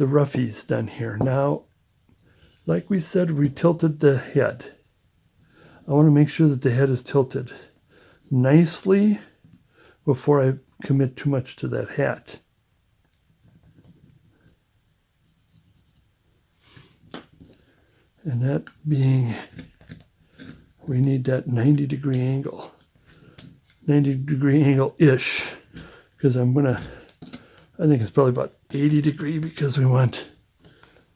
the roughies done here. Now, like we said, we tilted the head. I want to make sure that the head is tilted nicely before I commit too much to that hat. And that being, we need that 90-degree angle. 90-degree angle-ish, because I think it's probably about 80-degree because we want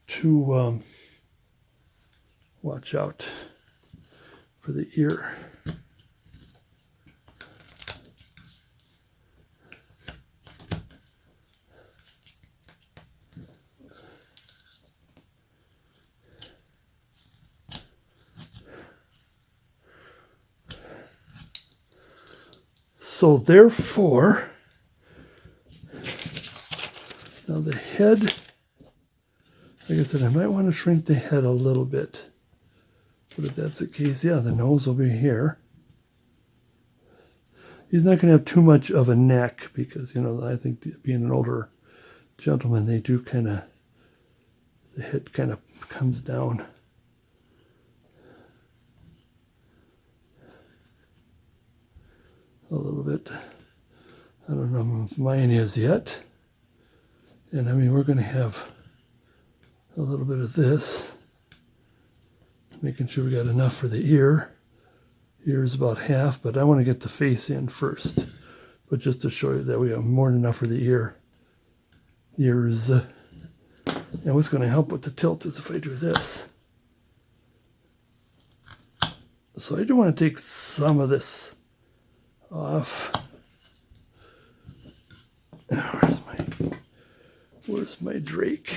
to watch out for the ear. So therefore, now the head, like I said, I might want to shrink the head a little bit. But if that's the case, yeah, the nose will be here. He's not going to have too much of a neck because, you know, I think being an older gentleman, they do kind of, the head kind of comes down. A little bit. I don't know if mine is yet. And I mean, we're going to have a little bit of this, making sure we got enough for the ear. Ear is about half, but I want to get the face in first. But just to show you that we have more than enough for the ears. And what's going to help with the tilt is if I do this. So I do want to take some of this off. Where's my Drake?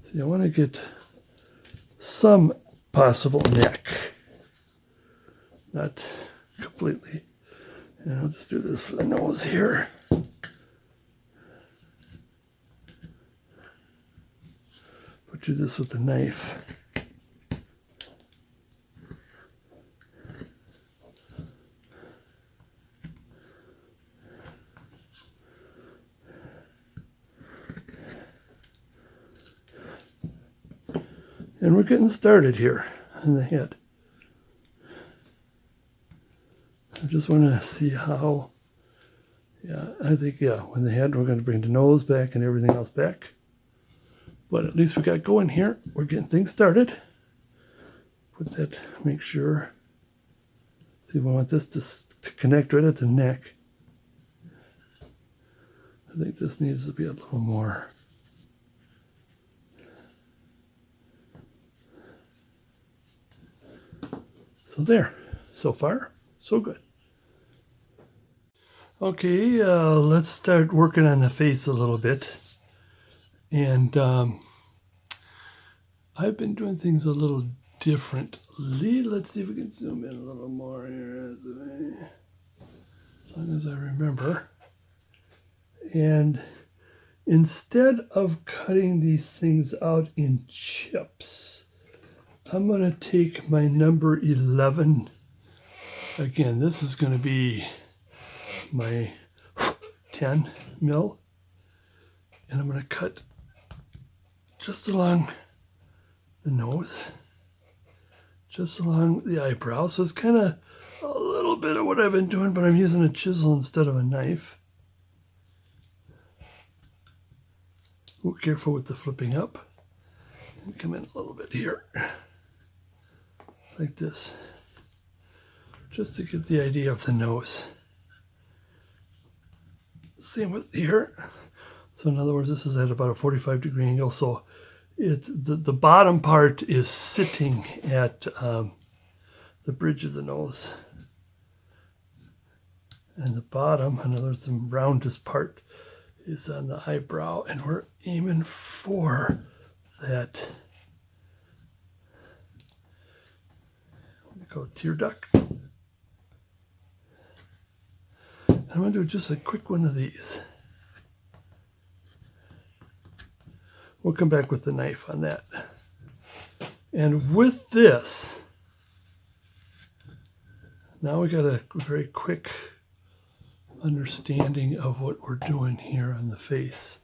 See, I want to get some possible neck, not completely. And I'll just do this for the nose here. But do this with the knife. And we're getting started here in the head. I just want to see how, I think, when the head, we're going to bring the nose back and everything else back. But at least we got going here. We're getting things started. Put that, make sure. See, we want this to connect right at the neck. I think this needs to be a little more. So there, so far, so good. Okay, let's start working on the face a little bit. And I've been doing things a little differently. Let's see if we can zoom in a little more here, as long as I remember. And instead of cutting these things out in chips, I'm going to take my number 11. Again, this is going to be my 10 mil. And I'm going to cut just along the nose, just along the eyebrow. So it's kind of a little bit of what I've been doing, but I'm using a chisel instead of a knife. Be careful with the flipping up. And come in a little bit here. Like this, just to get the idea of the nose. Same with here. So in other words, this is at about a 45-degree angle. So the bottom part is sitting at the bridge of the nose, and the bottom, in other words, the roundest part, is on the eyebrow, and we're aiming for that. Go tear duct. I'm going to do just a quick one of these. We'll come back with the knife on that. And with this, Now we got a very quick understanding of what we're doing here on the face.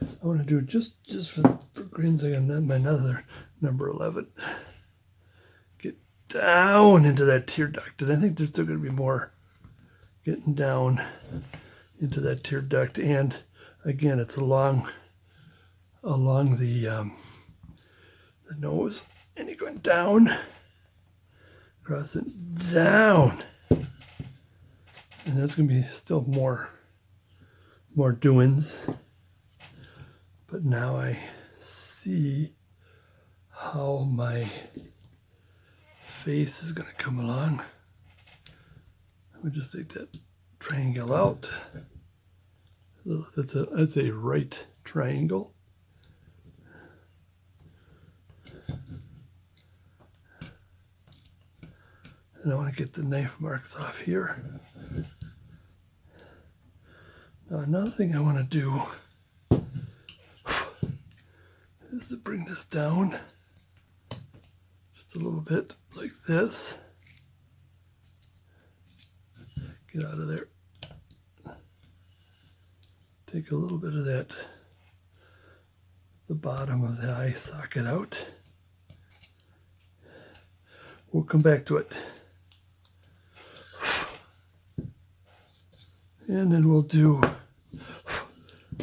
I want to do just for grins, I got my another number 11. Get down into that tear duct, and I think there's still going to be more getting down into that tear duct. And again, it's along the nose, and you're going down, across it, down, and there's going to be still more doings. But now I see how my face is going to come along. Let me just take that triangle out. That's a right triangle. And I want to get the knife marks off here. Now another thing I want to do is to bring this down just a little bit like this. Get out of there. Take a little bit of that, the bottom of the eye socket out. We'll come back to it. And then we'll do,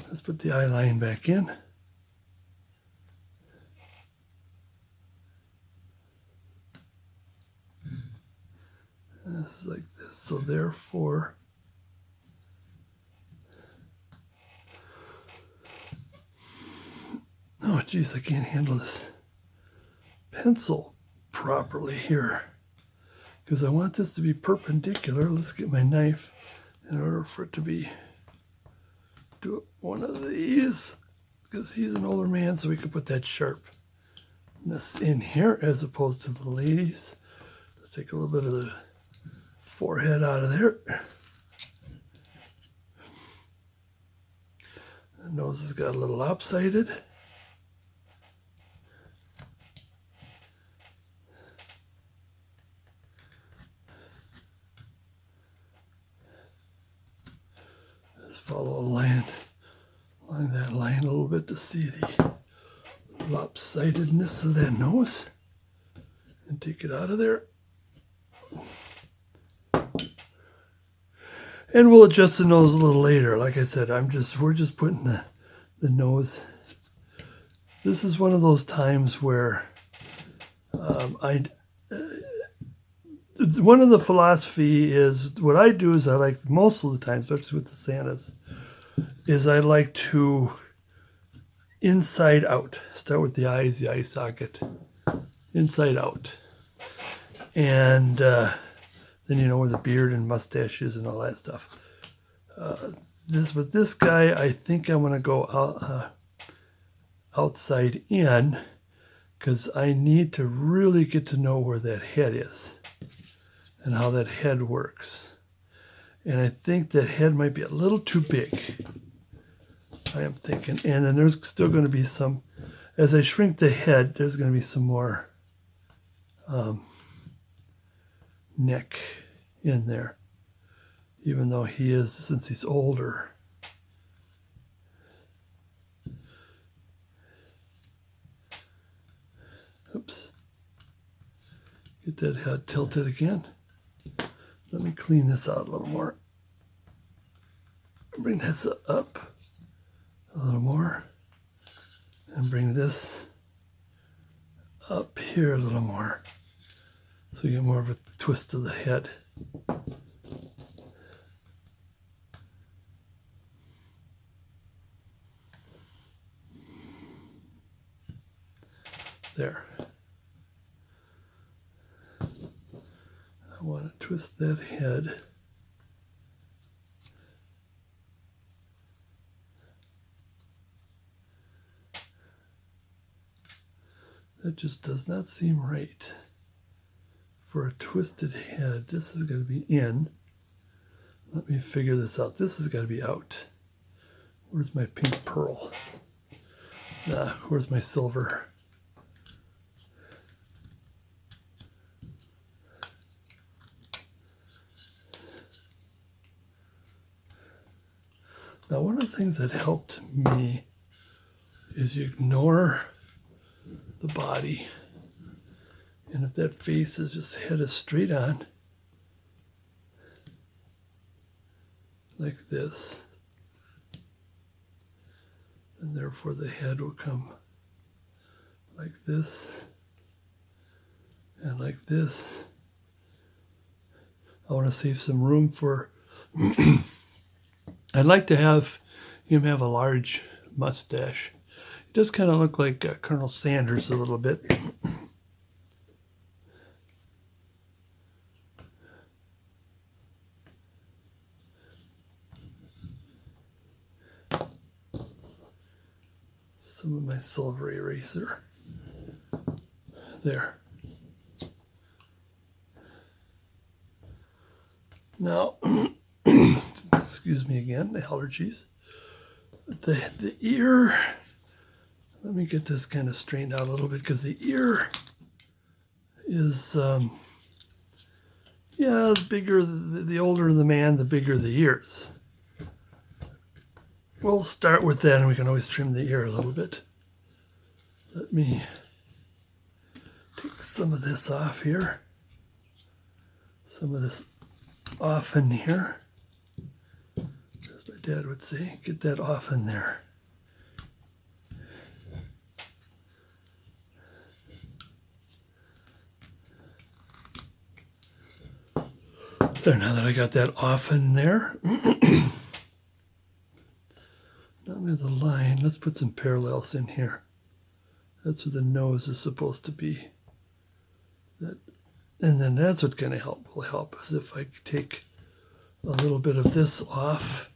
let's put the eye line back in. And this is like this, so therefore, oh geez, I can't handle this pencil properly here because I want this to be perpendicular. Let's get my knife in order for it to be, do one of these because he's an older man, so we can put that sharpness in here as opposed to the ladies. Let's take a little bit of the forehead out of there. The nose has got a little lopsided. Let's follow a line along that line a little bit to see the lopsidedness of that nose and take it out of there. And we'll adjust the nose a little later. Like I said, we're just putting the nose. This is one of those times where one of the philosophy is, what I do is I like most of the time, especially with the Santas, is I like to inside out. Start with the eyes, the eye socket, inside out. And then you know where the beard and mustache is and all that stuff. With this guy, I think I'm going to go outside in because I need to really get to know where that head is and how that head works. And I think that head might be a little too big. I am thinking. And then there's still going to be some, as I shrink the head, there's going to be some more neck in there, even though he is, since he's older. Oops. Get that head tilted again. Let me clean this out a little more. Bring this up a little more and bring this up here a little more. So you get more of a twist of the head. There. I want to twist that head. That just does not seem right. For a twisted head, this is going to be in. Let me figure this out. This has got to be out. Where's my pink pearl? Where's my silver? Now, one of the things that helped me is you ignore the body. And if that face is just head is straight on, like this, and therefore the head will come like this and like this. I want to save some room for, I'd like to have him have a large mustache. It does kind of look like Colonel Sanders a little bit. Some of my silver eraser. There. Now, excuse me again, the allergies. The ear, let me get this kind of straightened out a little bit, because the ear is, yeah, bigger, the older the man, the bigger the ears. We'll start with that, and we can always trim the ear a little bit. Let me take some of this off here. Some of this off in here. As my dad would say, get that off in there. There, now that I got that off in there. Now with the line, let's put some parallels in here. That's where the nose is supposed to be. That, and then that's what kind of will help, is if I take a little bit of this off.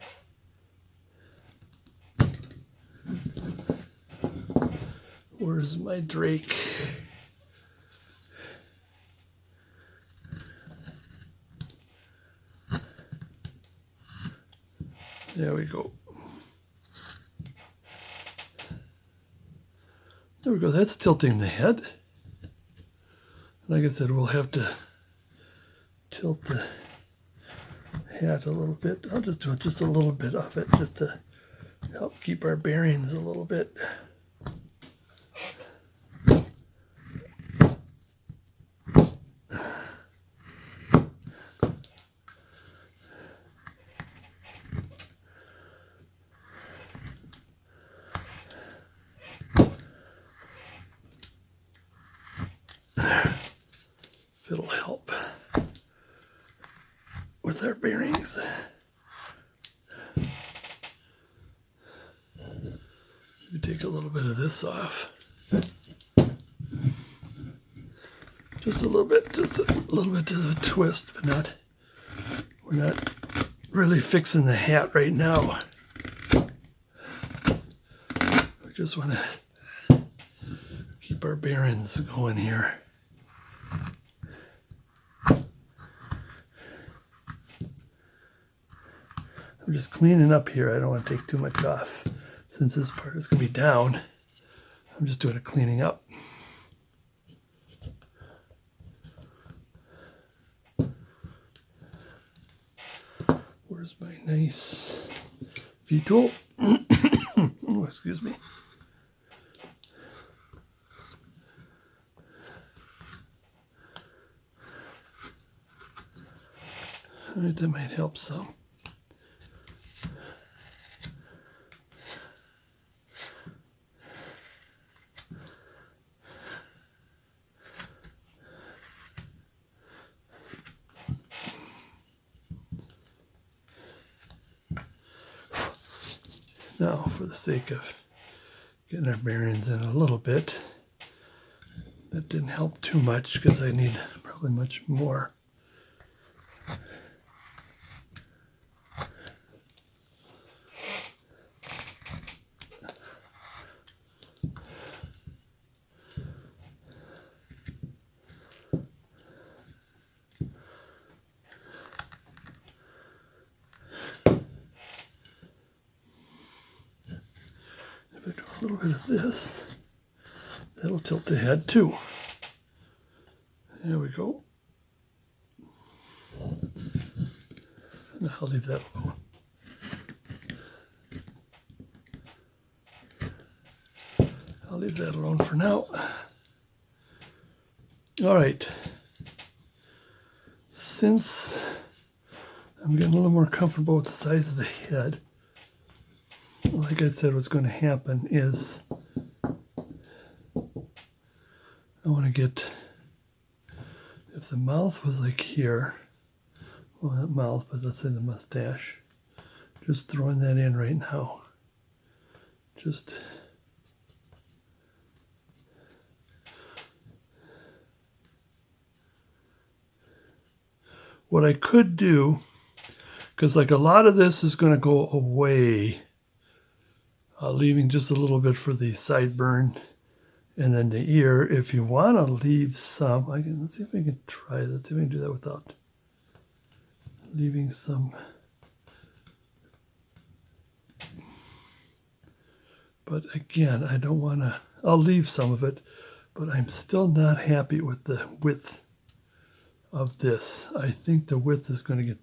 Where's my Drake? There we go. There we go, that's tilting the head. Like I said, we'll have to tilt the hat a little bit. I'll just do just a little bit of it, just to help keep our bearings a little bit. It'll help with our bearings. We take a little bit of this off. Just a little bit to the twist, but we're not really fixing the hat right now. We just want to keep our bearings going here. I'm just cleaning up here. I don't want to take too much off. Since this part is going to be down, I'm just doing a cleaning up. Where's my nice V-tool? Oh, excuse me. All right, that might help some. Now, for the sake of getting our bearings in a little bit, that didn't help too much because I need probably much more. If I do a little bit of this, that'll tilt the head too. There we go. Now I'll leave that alone. leave that alone for now. All right. Since I'm getting a little more comfortable with the size of the head, like I said, what's going to happen is I want to get, if the mouth was like here, well, not mouth, but let's say the mustache, just throwing that in right now. Just what I could do, because like a lot of this is going to go away, leaving just a little bit for the sideburn and then the ear. If you want to leave some, let's see if I can try. Let's see if I can do that without leaving some. But again, I don't want to, I'll leave some of it, but I'm still not happy with the width of this. I think the width is going to get,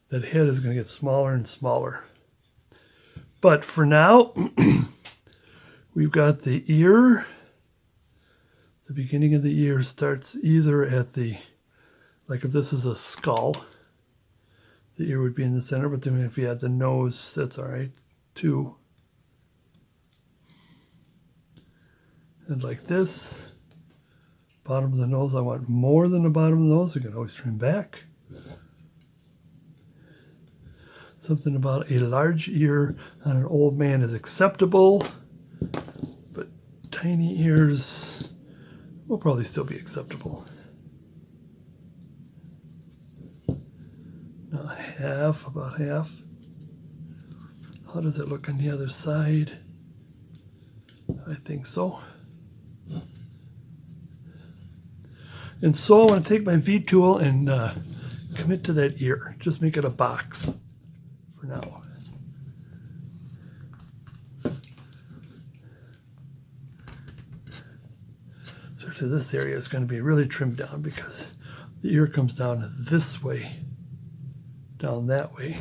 that head is going to get smaller and smaller. But for now, we've got the ear. The beginning of the ear starts either at the, like if this is a skull, the ear would be in the center, but then if you had the nose, that's all right too. And like this, bottom of the nose, I want more than the bottom of the nose. You can always trim back. Something about a large ear on an old man is acceptable, but tiny ears will probably still be acceptable. Now half, about half. How does it look on the other side? I think so. And so I want to take my V tool and commit to that ear. Just make it a box for now. So this area is going to be really trimmed down because the ear comes down this way, down that way.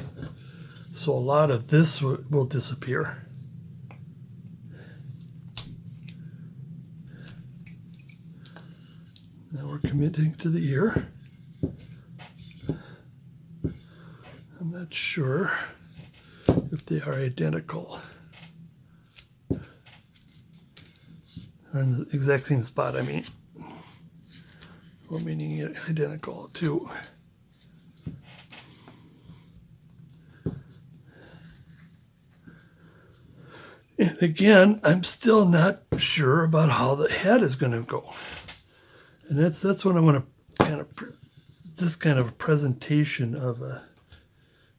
So a lot of this will disappear. Now we're committing to the ear. I'm not sure if they are identical. Or in the exact same spot, I mean. Well, meaning identical too. And again, I'm still not sure about how the head is going to go. And that's what I want to kind of, this kind of a presentation of a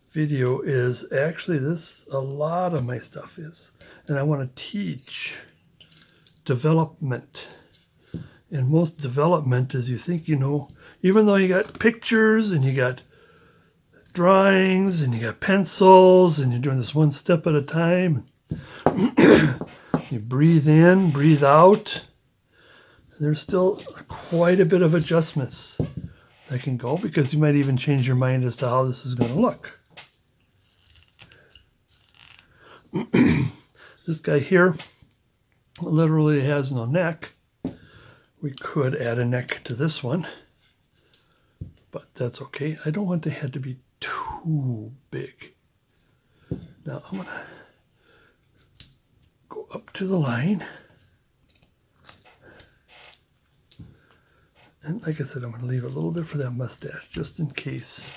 video is actually this, a lot of my stuff is. And I want to teach development. And most development is you think, you know, even though you got pictures and you got drawings and you got pencils and you're doing this one step at a time, you breathe in, breathe out. There's still quite a bit of adjustments that can go because you might even change your mind as to how this is going to look. This guy here literally has no neck. We could add a neck to this one, but that's okay. I don't want the head to be too big. Now I'm going to go up to the line. And like I said, I'm going to leave a little bit for that mustache just in case.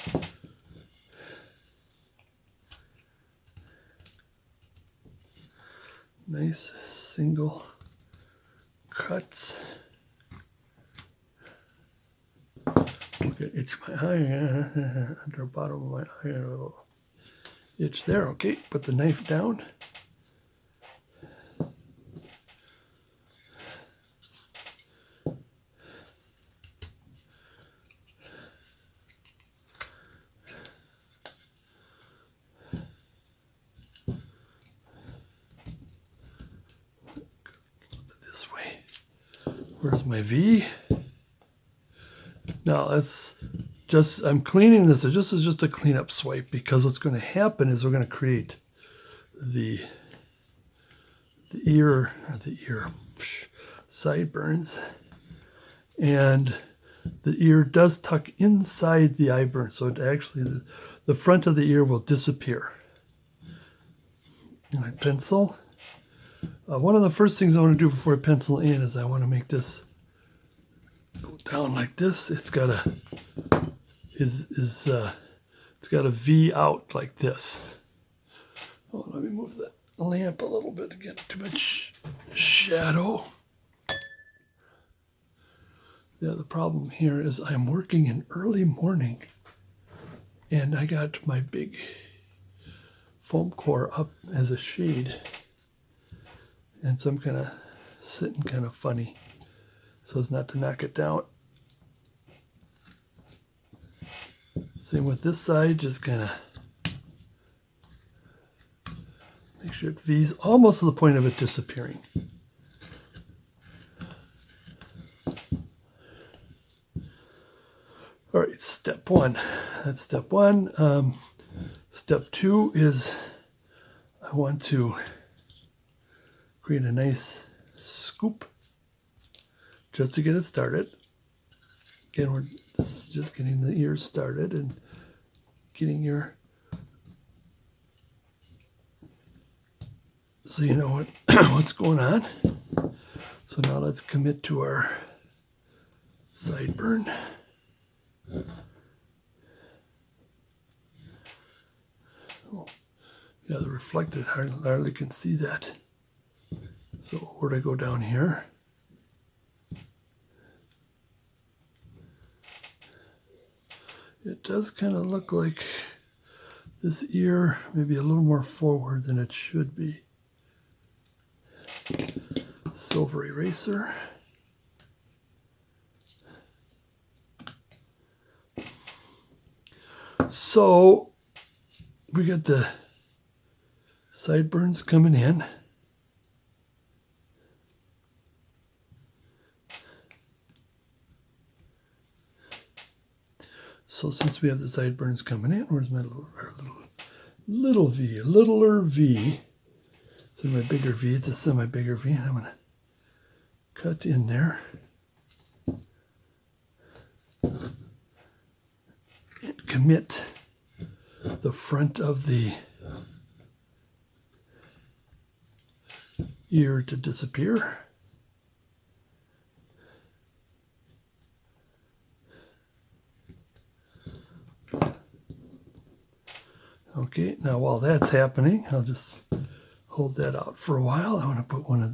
Nice single cuts. Look at itch my eye under the bottom of my eye. A little itch there. Okay, put the knife down. Where's my V? Now that's just, I'm cleaning this. This is just a cleanup swipe because what's going to happen is we're going to create the sideburns, and the ear does tuck inside the eyeburn, so it actually the front of the ear will disappear. My pencil. One of the first things I want to do before I pencil in is I want to make this go down like this. It's got a it's got a V out like this. Oh, let me move that lamp a little bit to get too much shadow. Yeah, the problem here is I'm working in early morning, and I got my big foam core up as a shade, and so I'm kind of sitting kind of funny so as not to knock it down. Same with this side, just kind of make sure it V's almost to the point of it disappearing. All right, step one. That's step one. Step two is I want to create a nice scoop just to get it started. Again, this is just getting the ears started and getting your, so you know what what's going on. So now let's commit to our sideburn. Oh, yeah, the reflected hardly can see that. So where'd I go down here? It does kind of look like this ear maybe a little more forward than it should be. Silver eraser. So we got the sideburns coming in. So since we have the sideburns coming in, where's my little V, littler V? It's in my bigger V, it's a semi-bigger V, and I'm going to cut in there. And commit the front of the ear to disappear. Okay, now while that's happening, I'll just hold that out for a while. I want to put one of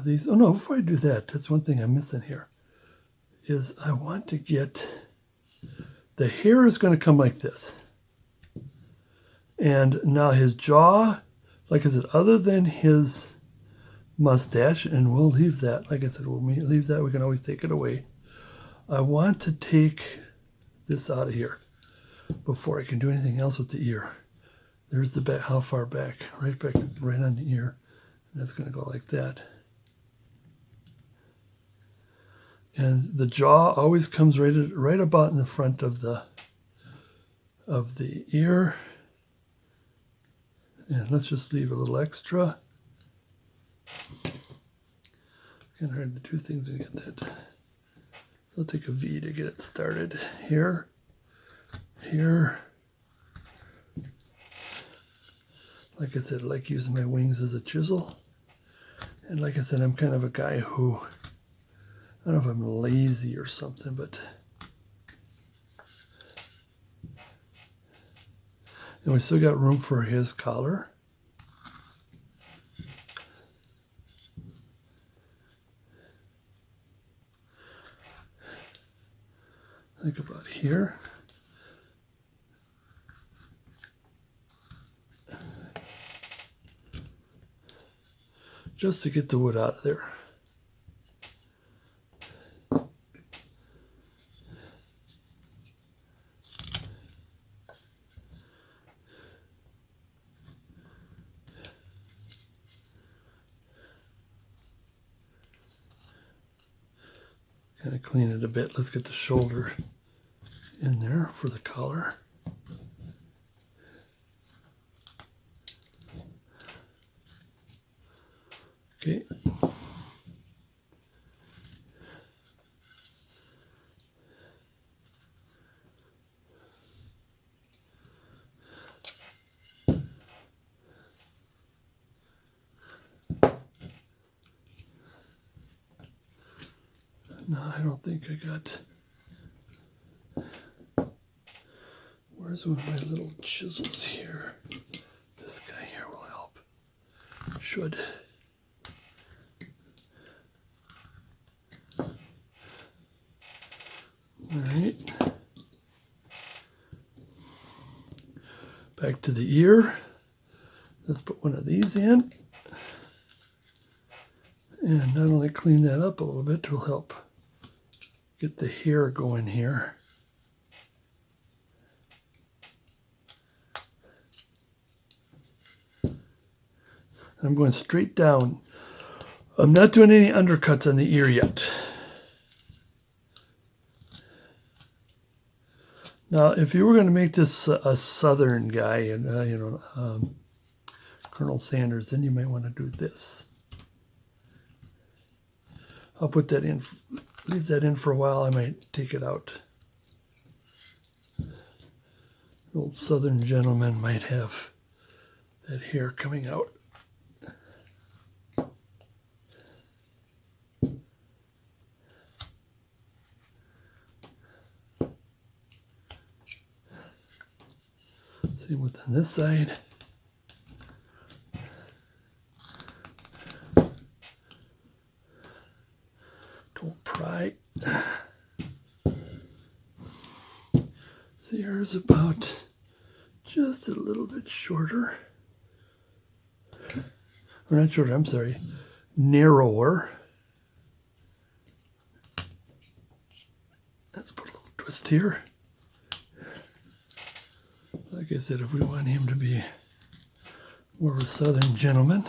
these. Oh no, before I do that, that's one thing I'm missing here. Is I want to get the hair is going to come like this. And now his jaw, like I said, other than his mustache, and we'll leave that, like I said, we'll leave that, we can always take it away. I want to take this out of here before I can do anything else with the ear. There's the back, how far back? Right back, right on the ear. And that's going to go like that. And the jaw always comes right about in the front of the ear. And let's just leave a little extra. Kind of hard to do things and get that. So I'll take a V to get it started here. Here. Like I said, I like using my wings as a chisel. And like I said, I'm kind of a guy who, I don't know if I'm lazy or something, but and we still got room for his collar. Think about here. Just to get the wood out of there. Kind of clean it a bit. Let's get the shoulder in there for the collar. Okay. No, I don't think I got. Where's one of my little chisels here? This guy here will help. Should. All right. Back to the ear. Let's put one of these in. And not only clean that up a little bit, it will help get the hair going here. I'm going straight down. I'm not doing any undercuts on the ear yet. Now, if you were going to make this a southern guy, and Colonel Sanders, then you might want to do this. I'll put that in, leave that in for a while. I might take it out. An old southern gentleman might have that hair coming out. Same with on this side. Don't pry. See, here's about just a little bit shorter. Or not shorter, I'm sorry, narrower. Let's put a little twist here. Like I said, if we want him to be more of a southern gentleman.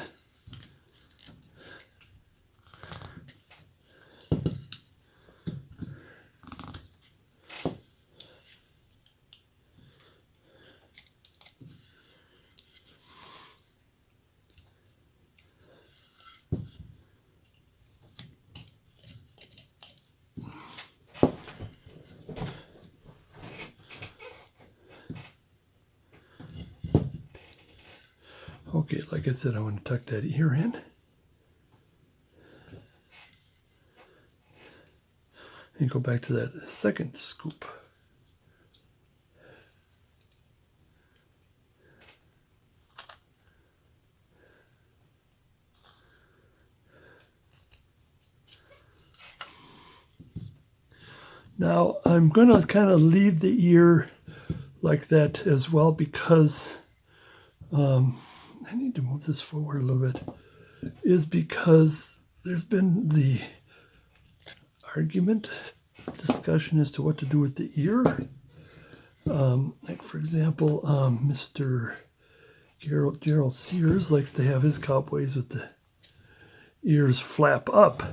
Okay, like I said, I want to tuck that ear in. And go back to that second scoop. Now, I'm going to kind of leave the ear like that as well because I need to move this forward a little bit, is because there's been the argument, discussion as to what to do with the ear. Like, for example, Mr. Gerald Sears likes to have his cowboys with the ears flap up.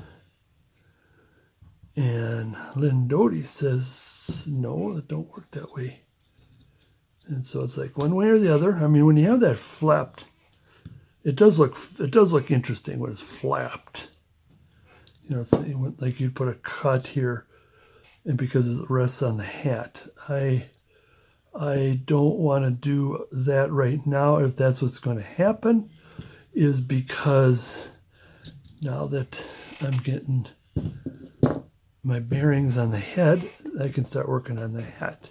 And Lynn Doty says, no, it don't work that way. And so it's like one way or the other. I mean, when you have that flapped, it does look interesting when it's flapped. You know, it's like you'd put a cut here, and because it rests on the hat. I don't want to do that right now. If that's what's going to happen, is because now that I'm getting my bearings on the head, I can start working on the hat.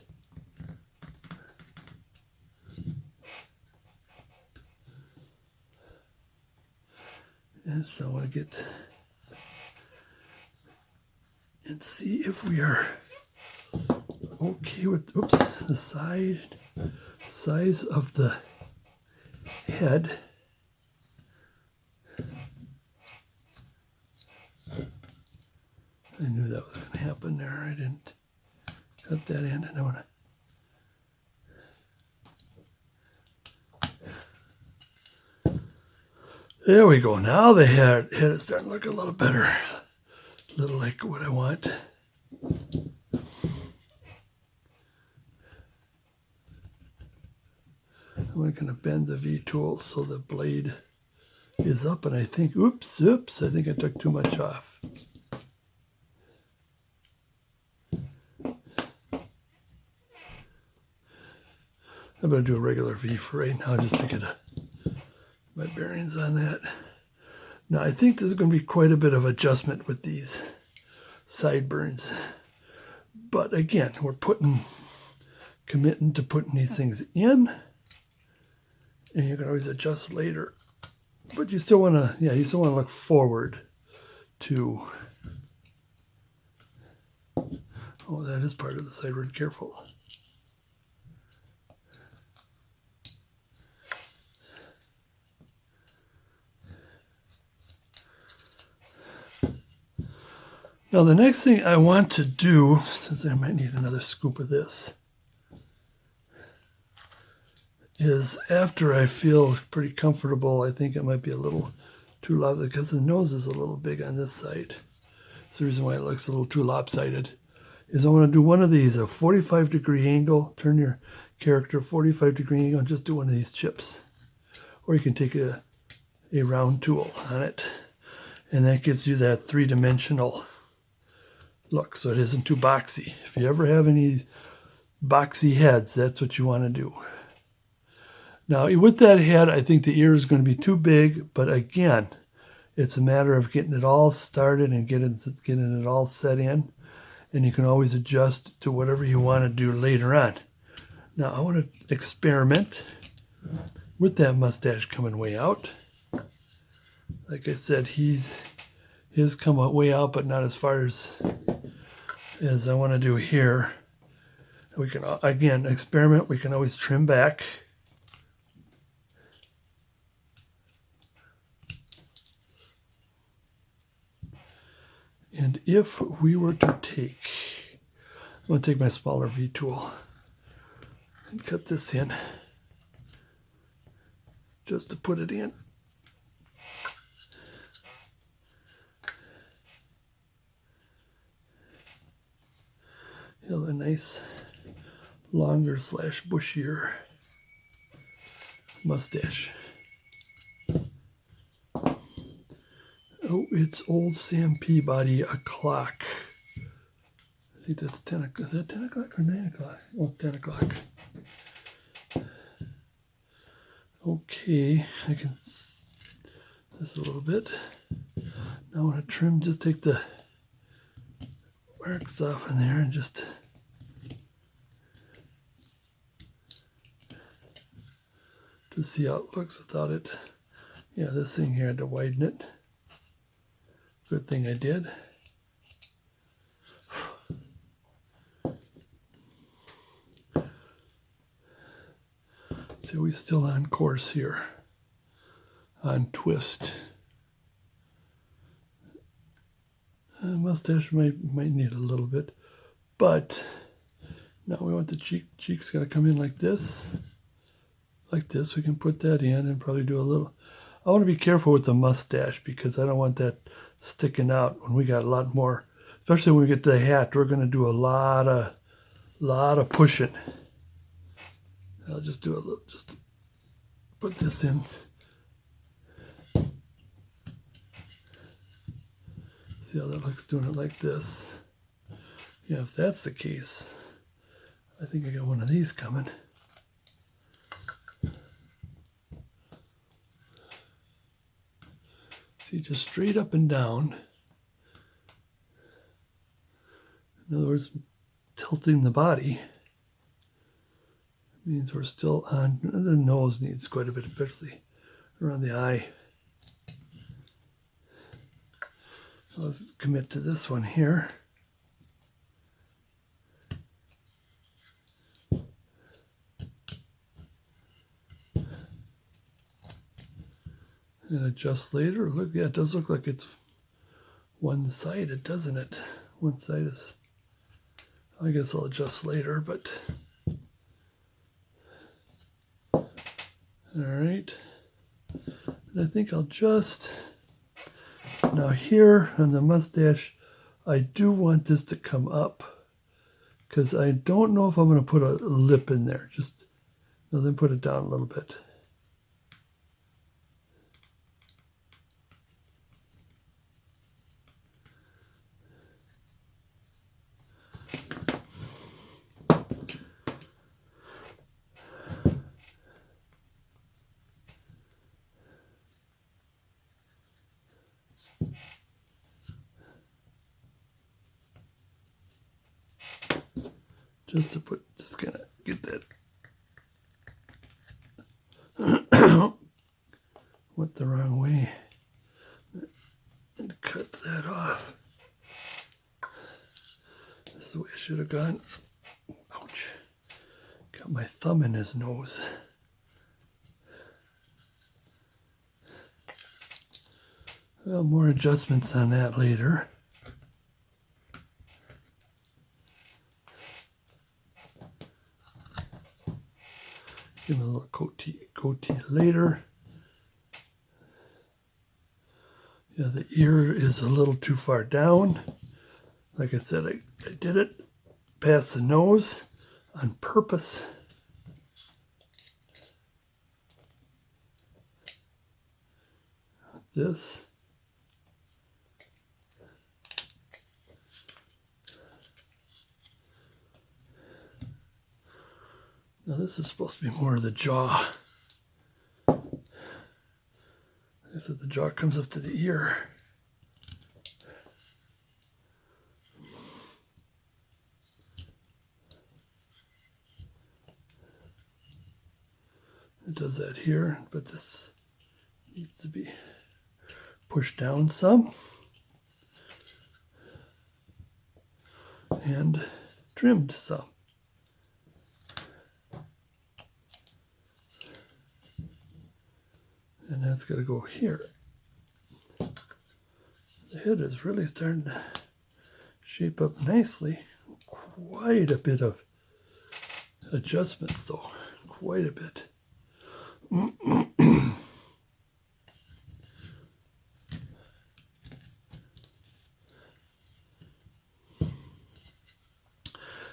And so I want to get and see if we are okay with the size of the head. I knew that was going to happen there. I didn't cut that in, and I want to. There we go. Now the head is starting to look a little better. A little like what I want. I'm going to bend the V-tool so the blade is up, and I think, oops, I think I took too much off. I'm going to do a regular V for right now just to get my bearings on that. Now I think there's going to be quite a bit of adjustment with these sideburns. But again, we're committing to putting these things in, and you can always adjust later. But you still want to, you still want to look forward to, oh, that is part of the sideburn, careful. Now the next thing I want to do, since I might need another scoop of this, is after I feel pretty comfortable, I think it might be a little too lopsided because the nose is a little big on this side. That's the reason why it looks a little too lopsided. Is I want to do one of these, a 45-degree angle, turn your character 45-degree angle, and just do one of these chips. Or you can take a round tool on it, and that gives you that three-dimensional look, so it isn't too boxy. If you ever have any boxy heads, that's what you want to do. Now, with that head, I think the ear is going to be too big, but again, it's a matter of getting it all started and getting it all set in, and you can always adjust to whatever you want to do later on. Now, I want to experiment with that mustache coming way out. Like I said, his come out way out, but not as far as I want to do here. We can, again, experiment. We can always trim back. And if we were to take, I'm going to take my smaller V tool and cut this in just to put it in. A nice longer / bushier mustache. Oh, it's old Sam Peabody o'clock. I think that's 10 o'clock. Is that 10 o'clock or 9 o'clock? Oh, 10 o'clock. Okay, I can this a little bit. Now I want to trim, just take the marks off in there and just to see how it looks without it. Yeah, this thing here, I had to widen it. Good thing I did. So we're still on course here, on twist. Mustache might need a little bit, but now we want the cheeks got to come in like this. Like this, we can put that in and probably do a little. I want to be careful with the mustache because I don't want that sticking out when we got a lot more, especially when we get to the hat. We're going to do a lot of pushing. I'll just do a little, just put this in. See how that looks doing it like this. Yeah, if that's the case, I think I got one of these coming. See, just straight up and down. In other words, tilting the body means we're still on. The nose needs quite a bit, especially around the eye. Let's commit to this one here. And adjust later. Look, yeah, it does look like it's one-sided, doesn't it? One side is, I guess I'll adjust later, but all right. And I think I'll just, now here on the mustache, I do want this to come up because I don't know if I'm going to put a lip in there. Just, no, then put it down a little bit. just kind of get that. Went the wrong way. And cut that off. This is the way I should have gone. Ouch. Got my thumb in his nose. Well, more adjustments on that later. Give him a little goatee later. Yeah, the ear is a little too far down. Like I said, I did it past the nose on purpose. This. Now this is supposed to be more of the jaw. So the jaw comes up to the ear. It does that here, but this needs to be pushed down some and trimmed some. And that's got to go here. The head is really starting to shape up nicely. Quite a bit of adjustments though, quite a bit.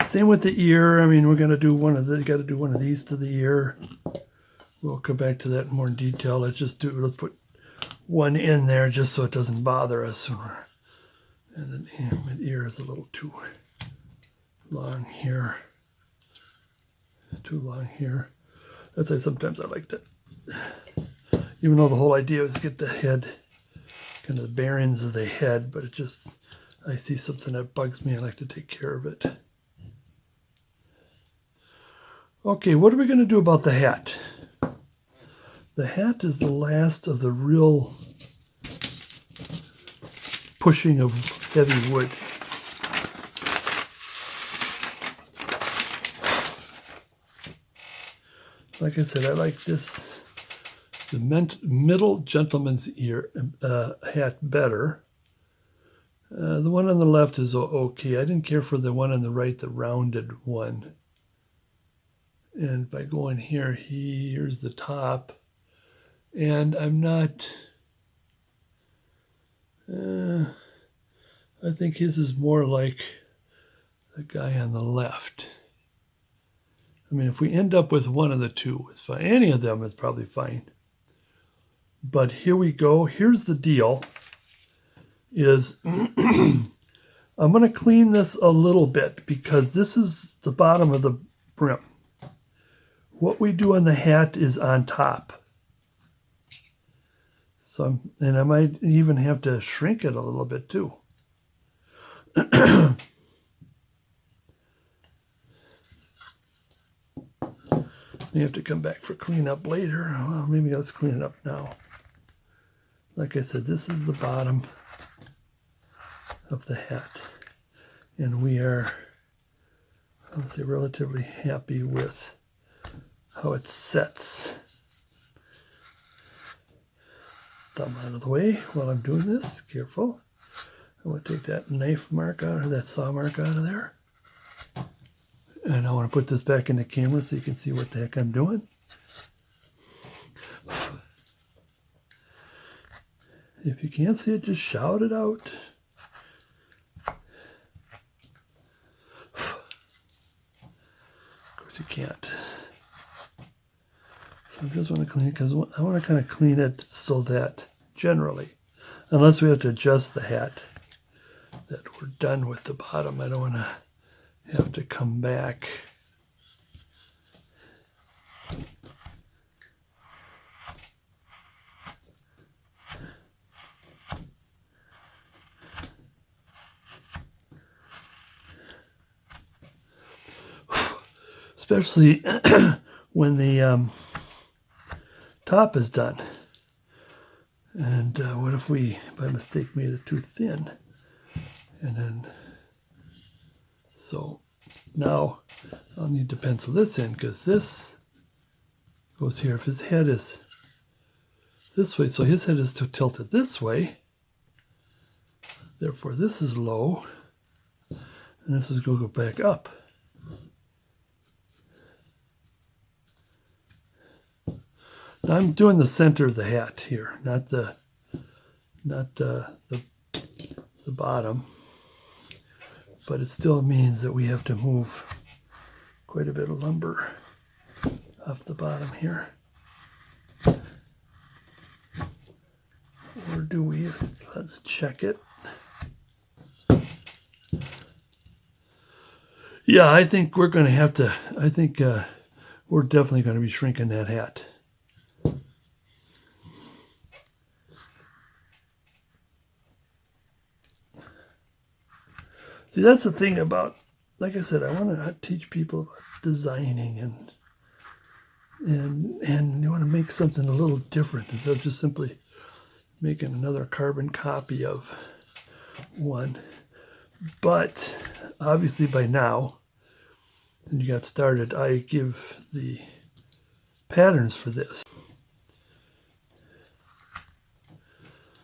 Same with the ear. I mean, we're going to do one of the, got to do one of these to the ear. We'll come back to that in more detail. Let's put one in there just so it doesn't bother us. And then my ear is a little too long here. Too long here. That's why sometimes I like to, even though the whole idea is to get the head, kind of the bearings of the head, but it just, I see something that bugs me, I like to take care of it. Okay, what are we going to do about the hat? The hat is the last of the real pushing of heavy wood. Like I said, I like this, the middle gentleman's ear hat better. The one on the left is okay. I didn't care for the one on the right, the rounded one. And by going here, here's the top. And I'm not, I think his is more like the guy on the left. I mean, if we end up with one of the two, it's fine. Any of them is probably fine. But here we go. Here's the deal, is I'm going to clean this a little bit because this is the bottom of the brim. What we do on the hat is on top. So, and I might even have to shrink it a little bit too. You have to come back for cleanup later. Well, maybe let's clean it up now. Like I said, this is the bottom of the hat. And we are, I would say, relatively happy with how it sets. Thumb out of the way while I'm doing this. Careful. I want to take that knife mark out, or that saw mark out of there. And I want to put this back in the camera so you can see what the heck I'm doing. If you can't see it, just shout it out. Of course you can't. So I just want to clean it because I want to kind of clean it so that generally, unless we have to adjust the hat, that we're done with the bottom. I don't want to have to come back. especially when the top is done. And what if we, by mistake, made it too thin? And then, so now I'll need to pencil this in, because this goes here. If his head is this way, so his head is tilted this way, therefore this is low, and this is going to go back up. Now I'm doing the center of the hat here, not the bottom, but it still means that we have to move quite a bit of lumber off the bottom here. Or do we? Let's check it. Yeah, I think we're going to have to, I think we're definitely going to be shrinking that hat. See, that's the thing about, like I said, I want to teach people about designing and you want to make something a little different instead of just simply making another carbon copy of one. But obviously by now, when you got started, I give the patterns for this.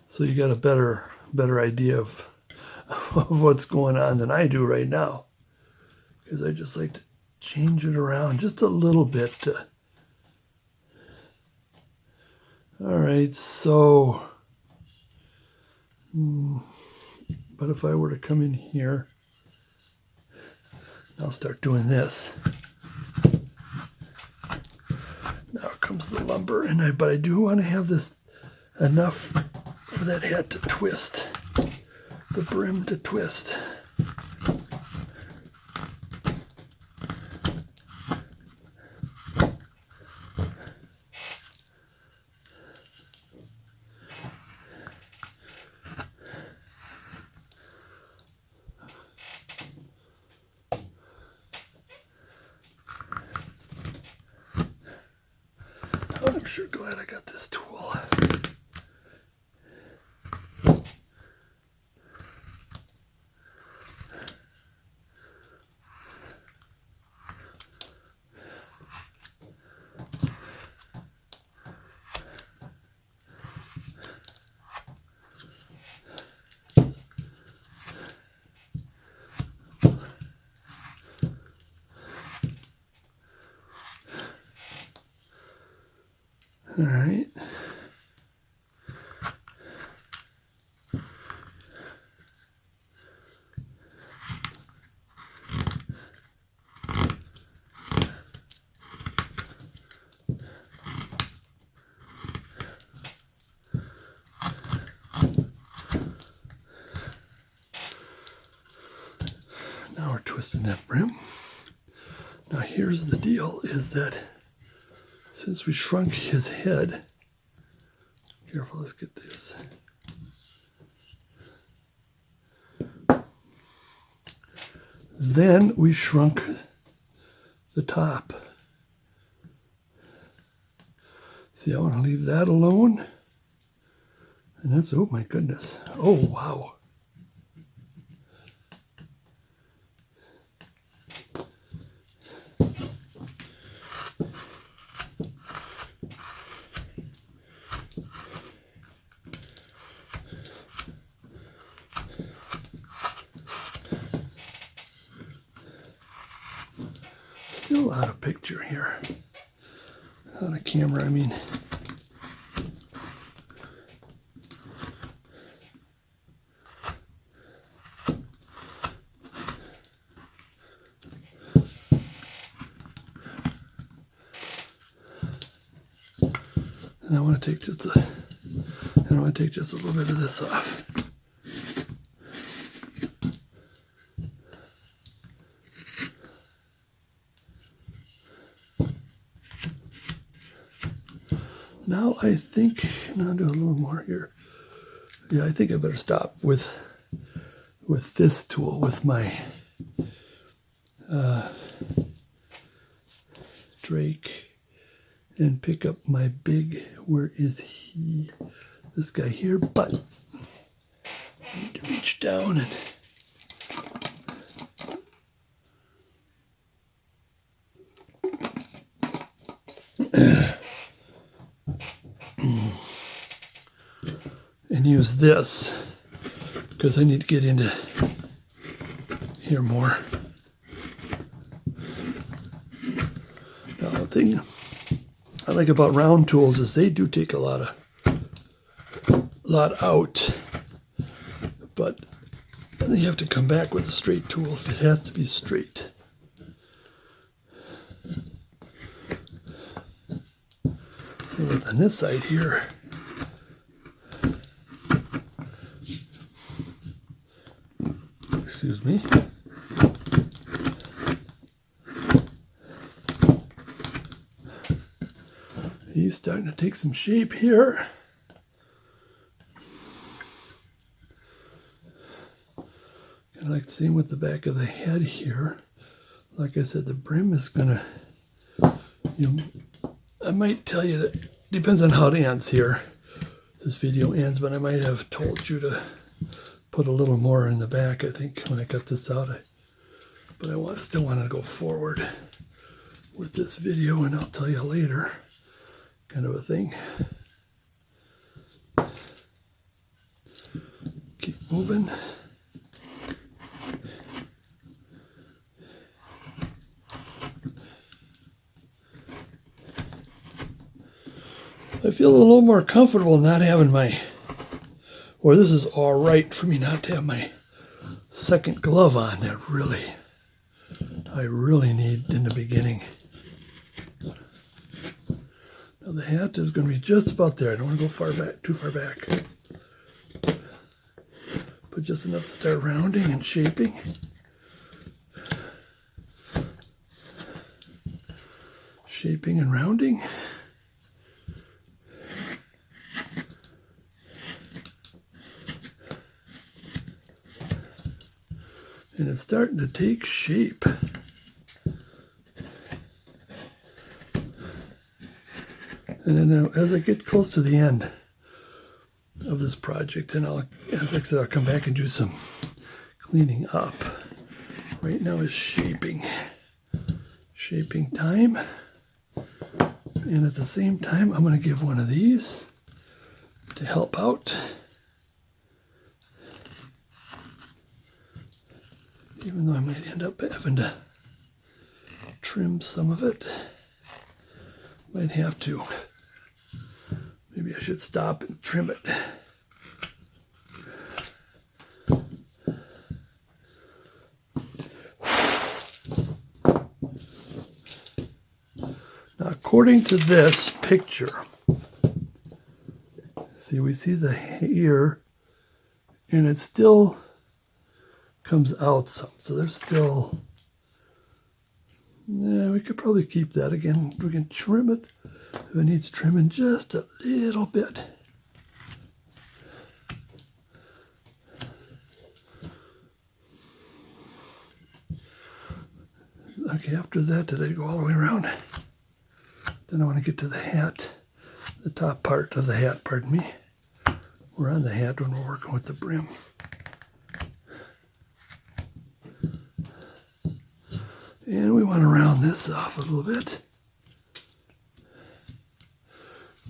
So you got a better idea of what's going on than I do right now, because I just like to change it around just a little bit. All right, so, but if I were to come in here, I'll start doing this. Now comes the lumber, but I do want to have this enough for that hat to twist. The brim to twist. Oh, I'm sure glad I got this tool. All right. Now we're twisting that brim. Now here's the deal, is that since we shrunk his head, careful, let's get this. Then we shrunk the top. See, I want to leave that alone. And that's, oh my goodness. Oh, wow. Still out of picture here. Out of camera, I mean. And I want to take just a little bit of this off. Now I think, I'll do a little more here. Yeah, I think I better stop with this tool, with my strike and pick up my big, where is he? This guy here, but I need to reach down and use this because I need to get into here more. Now, the thing I like about round tools is they do take a lot out, but then you have to come back with a straight tool if it has to be straight. So on this side here, excuse me, he's starting to take some shape here. Kind of like the same with the back of the head here. Like I said, the brim is gonna, I might tell you that depends on how it ends here. This video ends, but I might have told you to put a little more in the back, I think, when I cut this out. But I still want to go forward with this video, and I'll tell you later, kind of a thing. Keep moving. I feel a little more comfortable not having or this is all right for me not to have my second glove on that I really need in the beginning. Now the hat is going to be just about there. I don't want to go too far back. But just enough to start rounding and shaping. Shaping and rounding. And it's starting to take shape. And then as I get close to the end of this project, and as I said, I'll come back and do some cleaning up. Right now is shaping time. And at the same time, I'm going to give one of these to help out. Even though I might end up having to trim some of it. Might have to. Maybe I should stop and trim it. Now, according to this picture, see, we see the ear, and it still comes out some. So there's still, yeah, we could probably keep that. Again, we can trim it if it needs trimming just a little bit. Okay, after that, did I go all the way around? Then I want to get to the hat, the top part of the hat, pardon me. We're on the hat when we're working with the brim. And we want to round this off a little bit.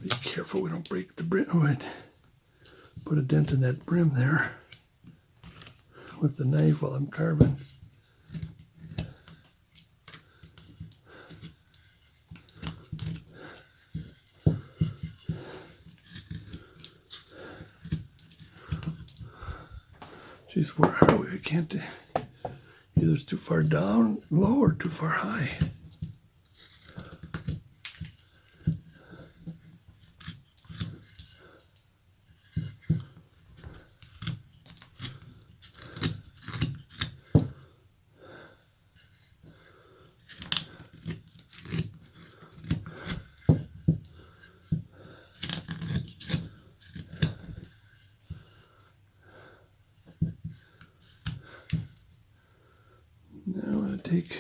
Be careful we don't break the brim. Oh, put a dent in that brim there with the knife while I'm carving. Jeez, where are we? I can't. Either it's too far down low or too far high. Take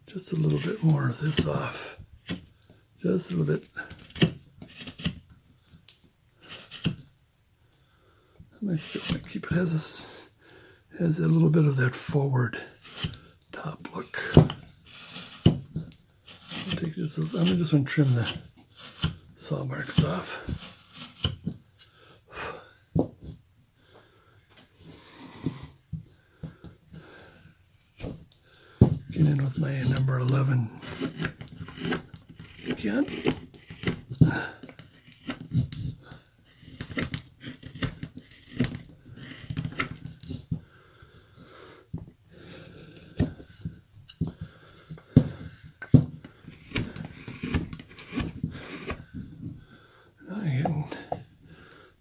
just just a little bit more of this off. Just a little bit. I still might keep it has a little bit of that forward top look. I'll take this. I'm just going to trim the saw marks off. Get in with my number 11 again.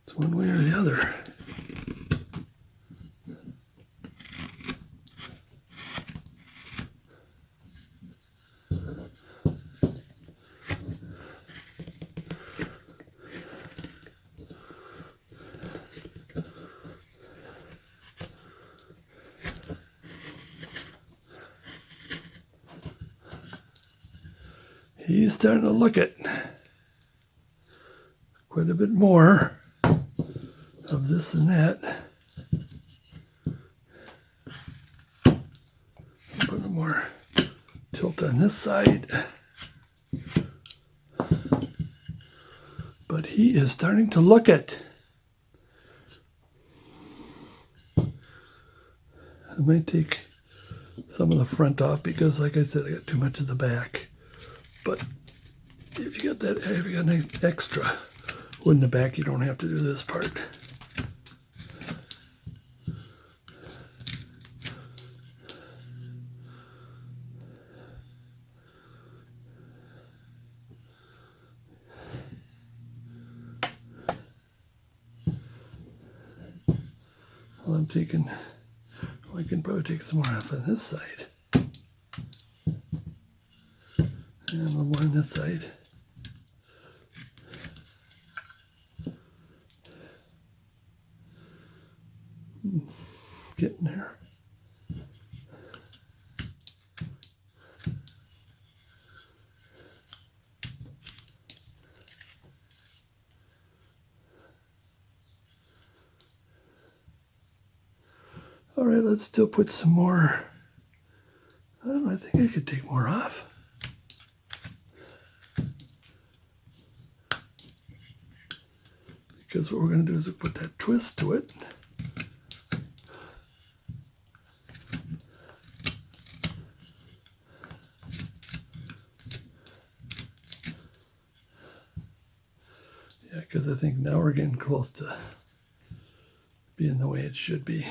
It's one way or the other. He's starting to look at quite a bit more of this and that. Put a little more tilt on this side. But he is starting to look at. I might take some of the front off because, like I said, I got too much of the back. But if you got that, if you got an extra wood in the back, you don't have to do this part. Well, I'm taking, well, I can probably take some more off on this side. And a little more on this side. Getting there. All right, let's still put some more. I don't know, I think I could take more off. Because what we're going to do is put that twist to it. Yeah, because I think now we're getting close to being the way it should be.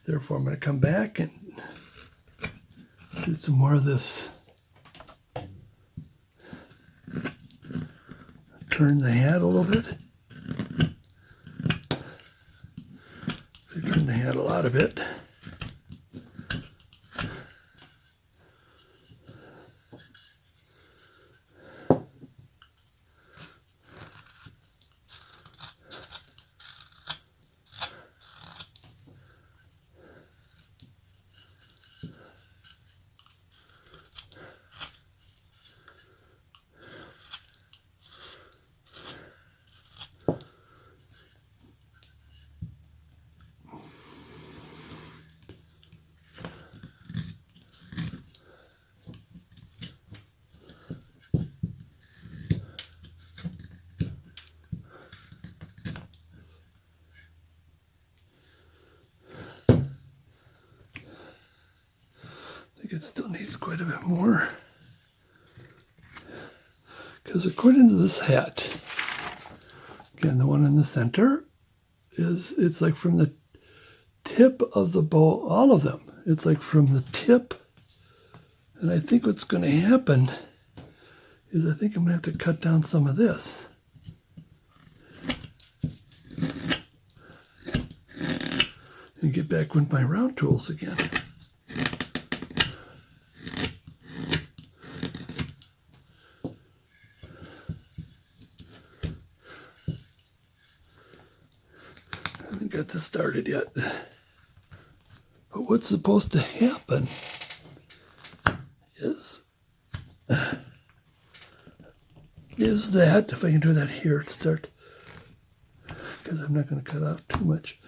Therefore, I'm going to come back and do some more of this. Turn the hat a little bit. Turn the hat a lot of it. It still needs quite a bit more, because according to this hat, again, the one in the center it's like from the tip of the bow, all of them, it's like from the tip. And I think what's going to happen is I think I'm going to have to cut down some of this and get back with my round tools again. Got this started yet, but what's supposed to happen is that, if I can do that here at start, because I'm not going to cut out too much,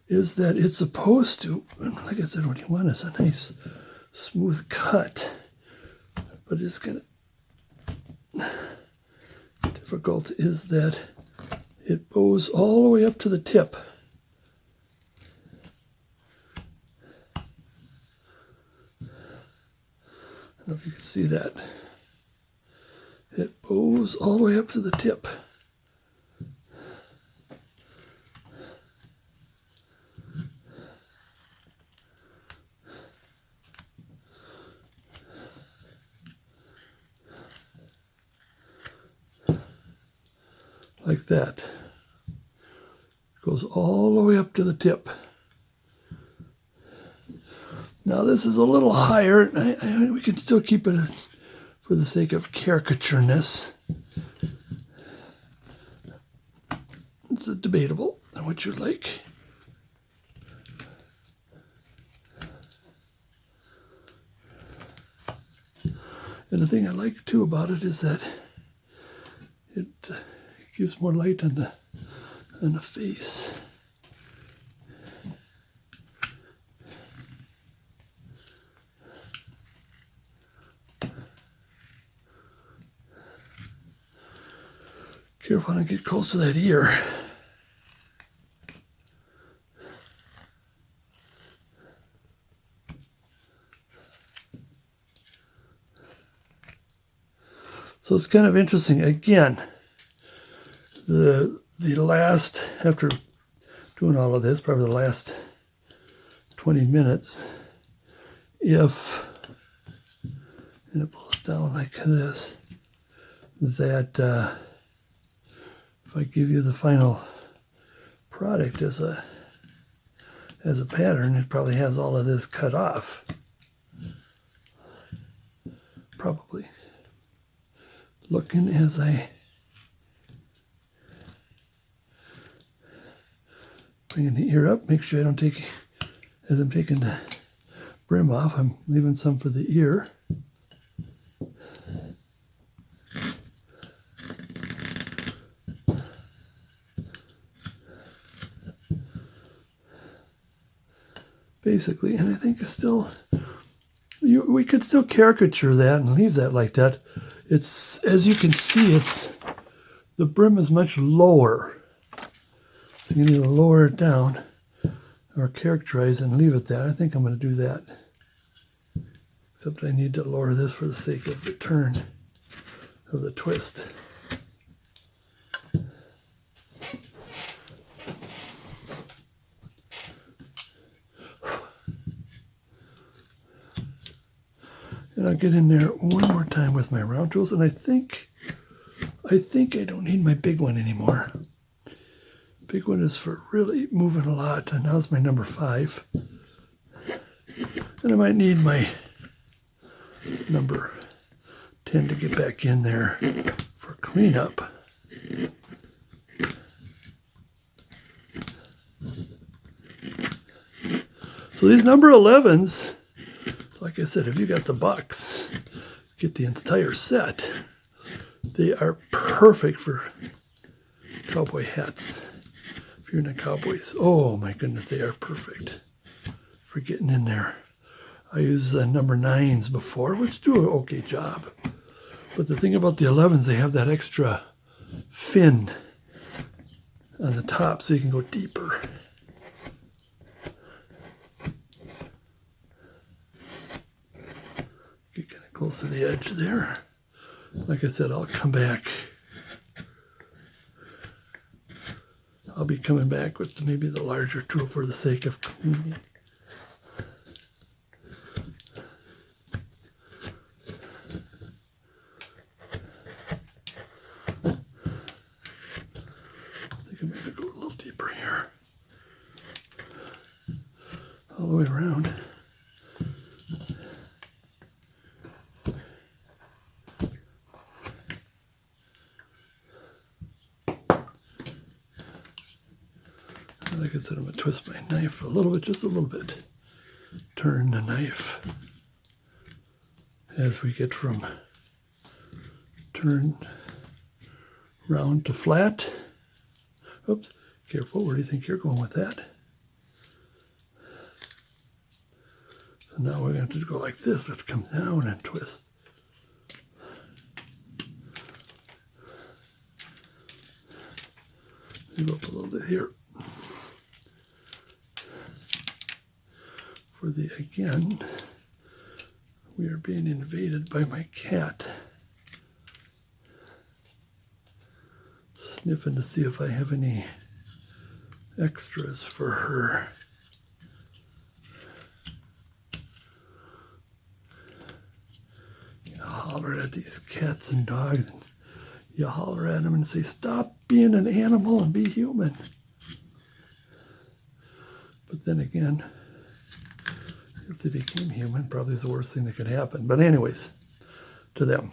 is that it's supposed to, like I said, what you want is a nice smooth cut, but it's going to, difficult is that it bows all the way up to the tip. I don't know if you can see that. It bows all the way up to the tip. Like that. It goes all the way up to the tip. Now this is a little higher. We can still keep it for the sake of caricatureness. It's debatable on what you like. And the thing I like too about it is that it gives more light on the face. Careful not to get close to that ear. So it's kind of interesting. Again, the last, after doing all of this, probably the last 20 minutes, and it pulls down like this, that if I give you the final product as a pattern, it probably has all of this cut off. Probably. Looking as I bring the ear up, make sure I don't take, as I'm taking the brim off, I'm leaving some for the ear. Basically, and I think it's still, we could still caricature that and leave that like that. It's, as you can see, the brim is much lower. So you need to lower it down or characterize and leave it there. I think I'm going to do that. Except I need to lower this for the sake of the turn of the twist. And I'll get in there one more time with my round tools, and I think I don't need my big one anymore. Big one is for really moving a lot, and now's my number 5. And I might need my number 10 to get back in there for cleanup. So these number 11s, like I said, if you got the bucks, get the entire set. They are perfect for cowboy hats. If you're into cowboys, oh my goodness, they are perfect for getting in there. I used number 9s before, which do an okay job. But the thing about the 11s, they have that extra fin on the top so you can go deeper. Get kind of close to the edge there. Like I said, I'll come back. I'll be coming back with maybe the larger tool for the sake of cleaning. I think I'm going to go a little deeper here. All the way around. Like I said, I'm going to twist my knife a little bit, just a little bit. Turn the knife as we get from turn round to flat. Oops, careful, where do you think you're going with that? So now we're going to have to go like this. Let's come down and twist. Move up a little bit here. Again, we are being invaded by my cat. Sniffing to see if I have any extras for her. You holler at these cats and dogs. And you holler at them and say, "Stop being an animal and be human." But then again, if they became human, probably is the worst thing that could happen. But anyways, to them.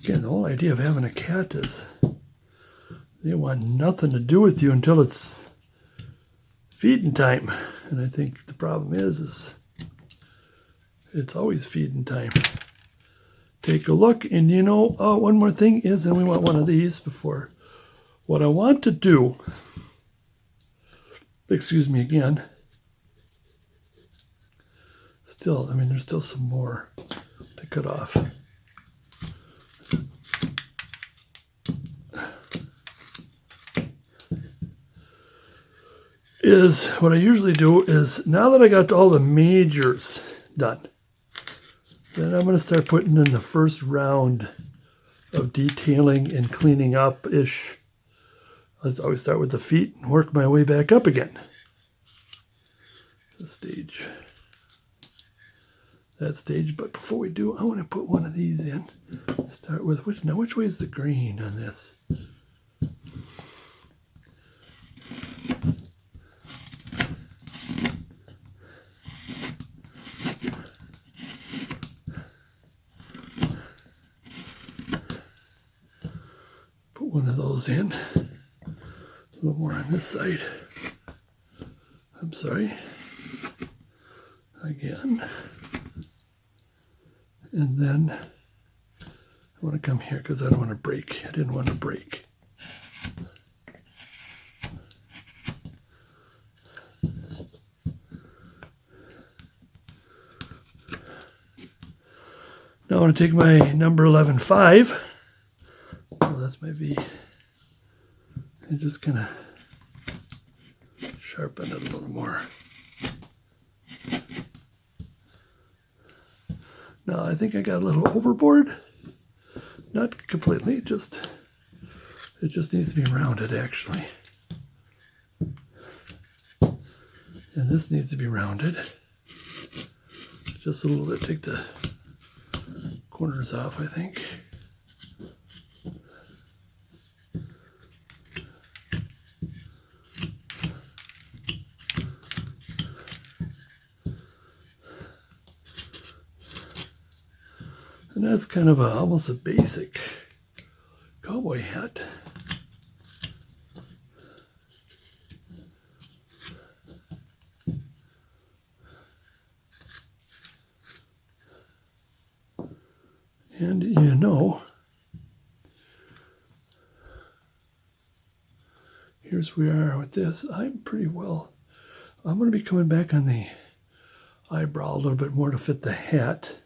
Again, the whole idea of having a cat is they want nothing to do with you until it's feeding time. And I think the problem is it's always feeding time. Take a look, and you know, one more thing is, and we want one of these before. What I want to do, excuse me again, still, I mean, there's still some more to cut off. Is what I usually do is, now that I got all the majors done, then I'm going to start putting in the first round of detailing and cleaning up-ish. I always start with the feet and work my way back up again. The stage. That stage, but before we do, I want to put one of these in. Start with, which way is the green on this? Put one of those in. A little more on this side. I'm sorry. Again. And then I want to come here because I don't want to break. I didn't want to break. Now I want to take my number 11.5. So that's my V. And just kind of sharpen it a little more. Now I think I got a little overboard. Not completely, it just needs to be rounded actually. And this needs to be rounded. Just a little bit, take the corners off, I think. And that's kind of almost a basic cowboy hat. And you know, here's where we are with this. I'm pretty well, I'm going to be coming back on the eyebrow a little bit more to fit the hat.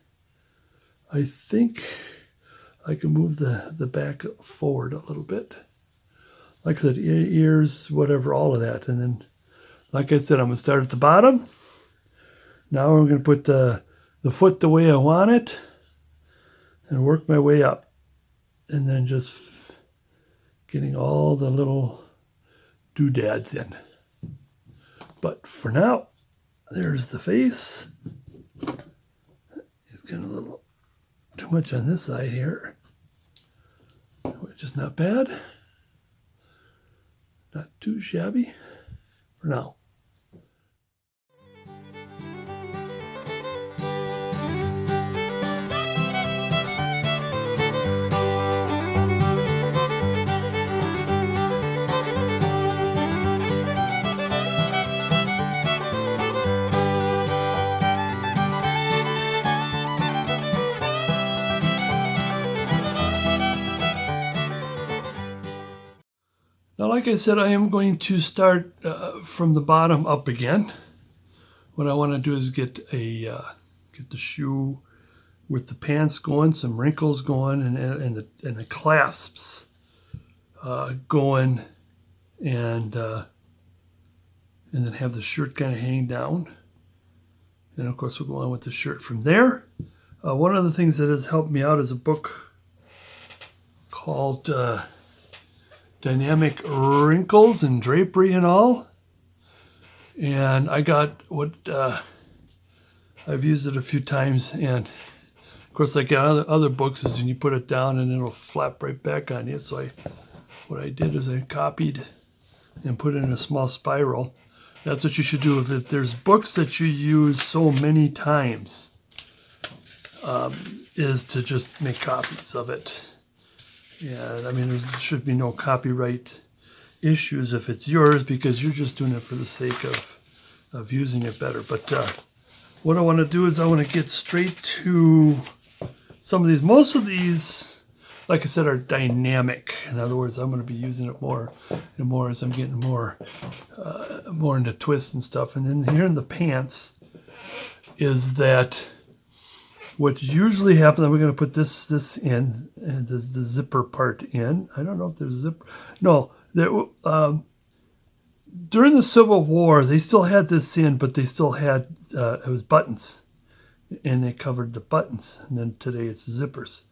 I think I can move the back forward a little bit. Like I said, ears, whatever, all of that. And then, like I said, I'm going to start at the bottom. Now I'm going to put the foot the way I want it and work my way up. And then just getting all the little doodads in. But for now, there's the face. It's kind of a little too much on this side here, which is not bad. Not too shabby for now. Now, like I said, I am going to start from the bottom up again. What I want to do is get the shoe with the pants going, some wrinkles going, and the clasps going, and then have the shirt kind of hang down. And of course, we'll go on with the shirt from there. One of the things that has helped me out is a book called Dynamic Wrinkles and Drapery and All. And I got what I've used it a few times, and of course, like other books, is when you put it down and it'll flap right back on you. So what I did is I copied and put it in a small spiral. That's what you should do. If there's books that you use so many times, is to just make copies of it. Yeah, I mean, there should be no copyright issues if it's yours, because you're just doing it for the sake of using it better. But what I want to do is I want to get straight to some of these. Most of these, like I said, are dynamic. In other words, I'm going to be using it more and more as I'm getting more into twists and stuff. And then here in the pants is that what usually happens, we're going to put this in, and the zipper part in. I don't know if there's a zipper. No, during the Civil War, they still had this in, but they still had, it was buttons, and they covered the buttons. And then today it's zippers.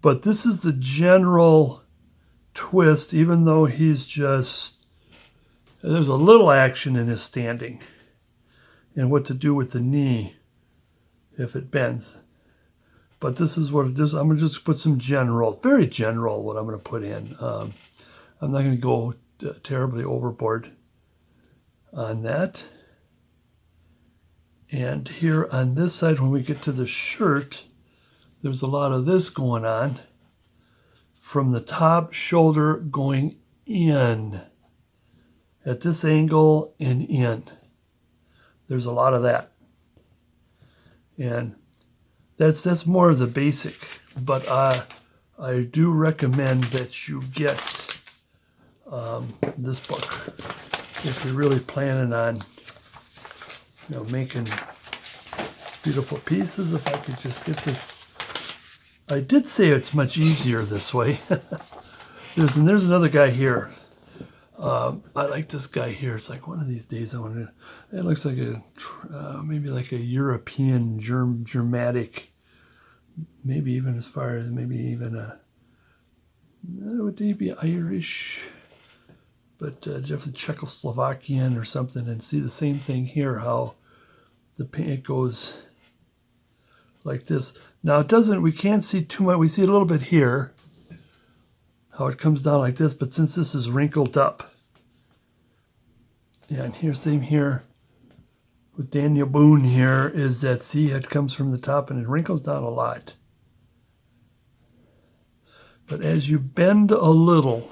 But this is the general twist, even though he's just, there's a little action in his standing and what to do with the knee if it bends. But this is what it is. I'm going to just put some general, very general, what I'm going to put in. I'm not going to go terribly overboard on that. And here on this side, when we get to the shirt, there's a lot of this going on from the top shoulder going in at this angle and in. There's a lot of that. And that's more of the basic, but I do recommend that you get this book if you're really planning on, making beautiful pieces. If I could just get this. I did say it's much easier this way. There's another guy here. I like this guy here. It's like one of these days I want to. It looks like maybe like a European, Germanic, maybe even as far as maybe even would he be Irish? But definitely Czechoslovakian or something. And see the same thing here, how the paint goes like this. Now it doesn't. We can't see too much. We see a little bit here, how it comes down like this. But since this is wrinkled up. Yeah, and here's same here with Daniel Boone here is that, see, it comes from the top and it wrinkles down a lot. But as you bend a little,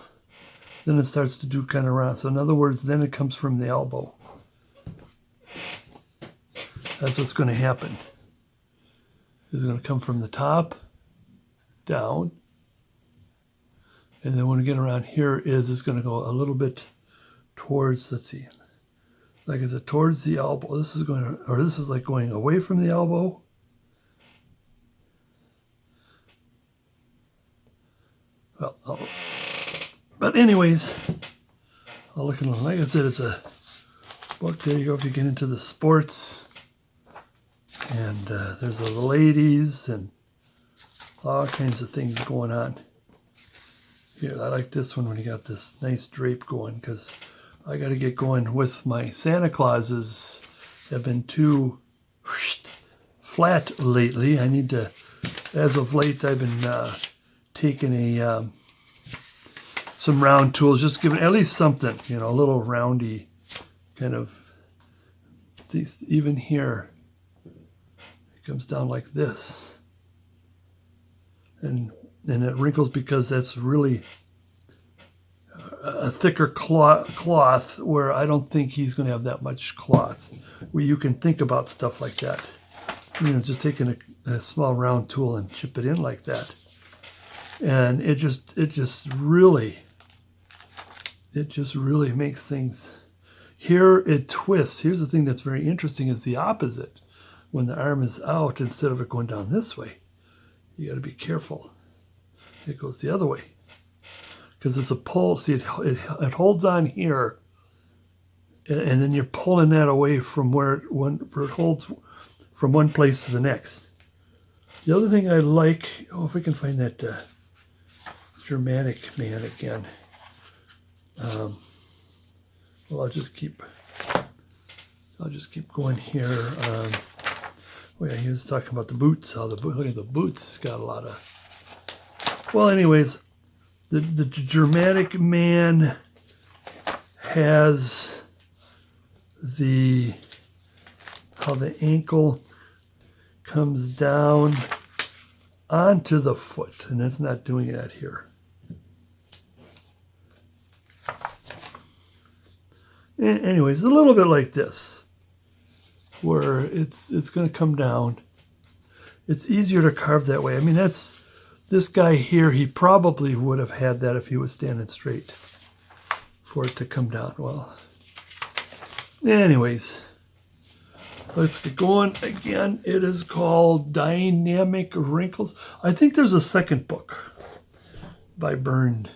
then it starts to do kind of round. So in other words, then it comes from the elbow. That's what's going to happen. It's going to come from the top down. And then when we get around here it's going to go a little bit towards, let's see, like I said, towards the elbow. This is going to, or this is like going away from the elbow. Well, but anyways, I'll look at it. Like I said, it's a book. There you go. If you get into the sports, and there's the ladies and all kinds of things going on. Here, I like this one when you got this nice drape going, because I got to get going with my Santa Clauses. Have been too flat lately. I need to, as of late, I've been taking some round tools, just giving at least something, a little roundy kind of. See, even here, it comes down like this, and it wrinkles because that's really a thicker cloth, where I don't think he's going to have that much cloth. Where you can think about stuff like that, just taking a small round tool and chip it in like that, and it just really it just really makes things. Here it twists. Here's the thing that's very interesting is the opposite. When the arm is out, instead of it going down this way, you got to be careful. It goes the other way. Because it's a pull. See, it holds on here, and then you're pulling that away from where it holds from one place to the next. The other thing I like, if we can find that Germanic man again. Well, I'll just keep going here. Oh yeah, he was talking about the boots. Look at the boots. It's got a lot of. Well, anyways, the Germanic man has how the ankle comes down onto the foot, and it's not doing that here. Anyways, a little bit like this, where it's going to come down. It's easier to carve that way. I mean, this guy here, he probably would have had that if he was standing straight for it to come down. Well, anyways, let's get going. Again, it is called Dynamic Wrinkles. I think there's a second book by Bern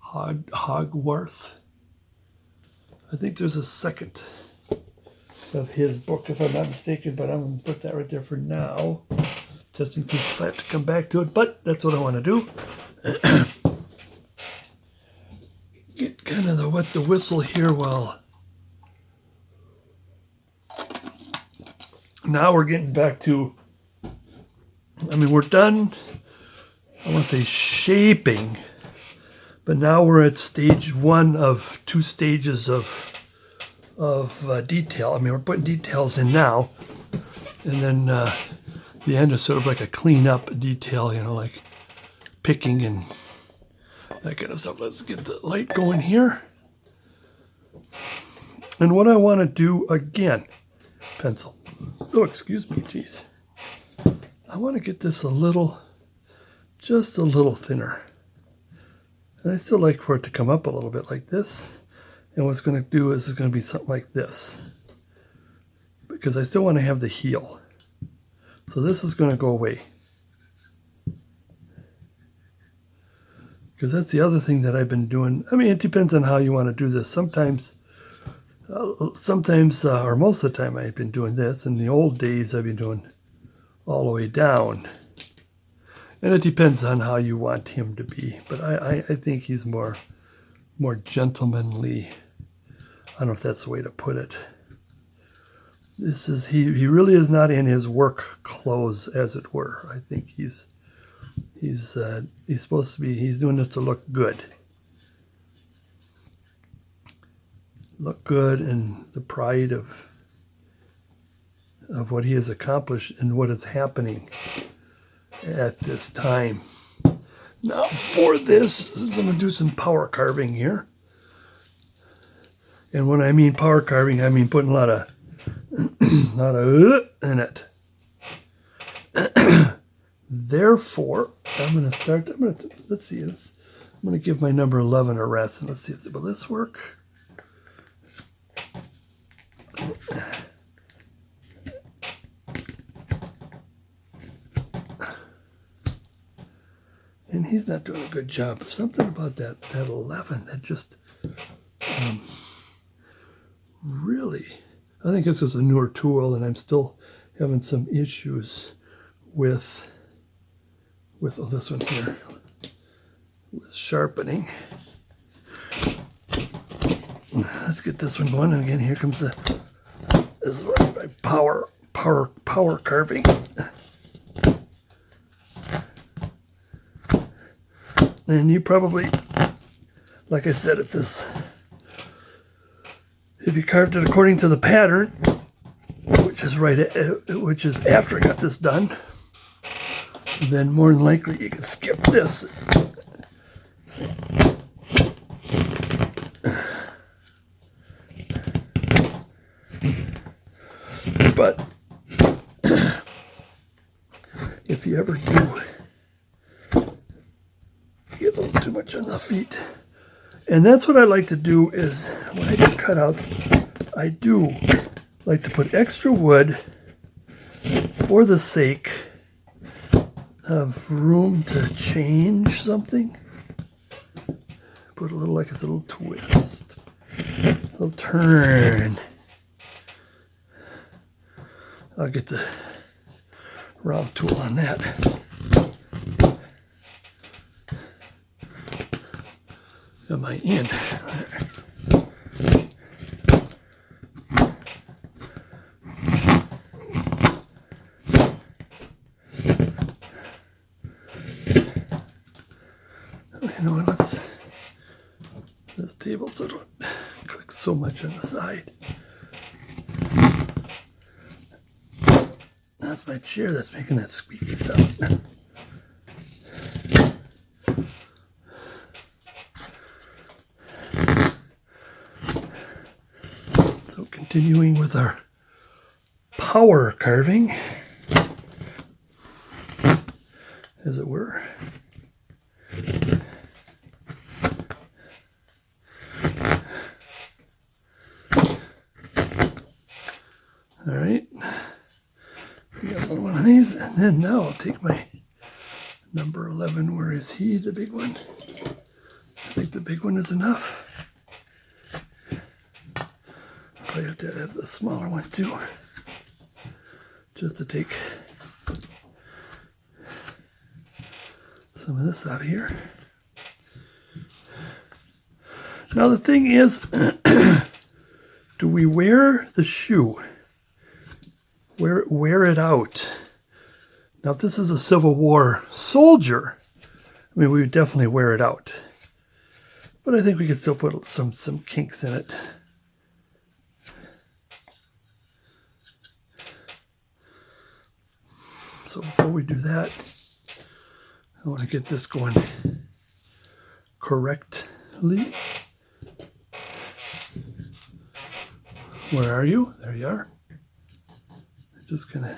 Hogwarth. I think there's a second of his book, if I'm not mistaken, but I'm going to put that right there for now, just in case I have to come back to it, but that's what I want to do. Get kind of the wet the whistle here while... Now we're getting back to, I mean, we're done, I want to say shaping, but now we're at stage one of 2 stages of detail. I mean, we're putting details in now, and then the end is sort of like a clean up detail, you know, like picking and that kind of stuff. Let's get the light going here. And what I want to do again, pencil. Oh, excuse me, geez. I want to get this just a little thinner. And I still like for it to come up a little bit like this. And what it's going to do is it's going to be something like this. Because I still want to have the heel. So this is going to go away. Because that's the other thing that I've been doing. I mean, it depends on how you want to do this. Sometimes, or most of the time I've been doing this. In the old days, I've been doing all the way down. And it depends on how you want him to be. But I think he's more gentlemanly. I don't know if that's the way to put it. This is he really is not in his work clothes, as it were. I think he's supposed to be. He's doing this to look good. Look good, and the pride of what he has accomplished and what is happening at this time. Now for this I'm going to do some power carving here. And when I mean power carving, I mean putting a lot of in it. Therefore, I'm going to start, let's see, I'm going to give my number 11 a rest, and let's see will this work? And he's not doing a good job. Something about that 11 that just really, I think this is a newer tool, and I'm still having some issues with this one here, with sharpening. Let's get this one going. And again, here comes this is my power carving. And you probably, like I said, if you carved it according to the pattern, which is after I got this done, then more than likely you can skip this. See. But if you ever do get a little too much on the feet, And that's what I like to do is when I do cutouts, I do like to put extra wood for the sake of room to change something. Put a little, like it's a little twist, a little turn. I'll get the round tool on that. Am I in? You know what, let's, this table so don't click so much on the side. That's my chair that's making that squeaky sound. So continuing with our power carving, as it were. All right, we got another one of these, and then now I'll take my number 11. Where is he? The big one. I think the big one is enough. I have to have the smaller one too, just to take some of this out of here. Now the thing is, do we wear the shoe? Wear it out. Now if this is a Civil War soldier, I mean, we would definitely wear it out. But I think we could still put some kinks in it. So before we do that, I want to get this going correctly. Where are you? There you are. Just gonna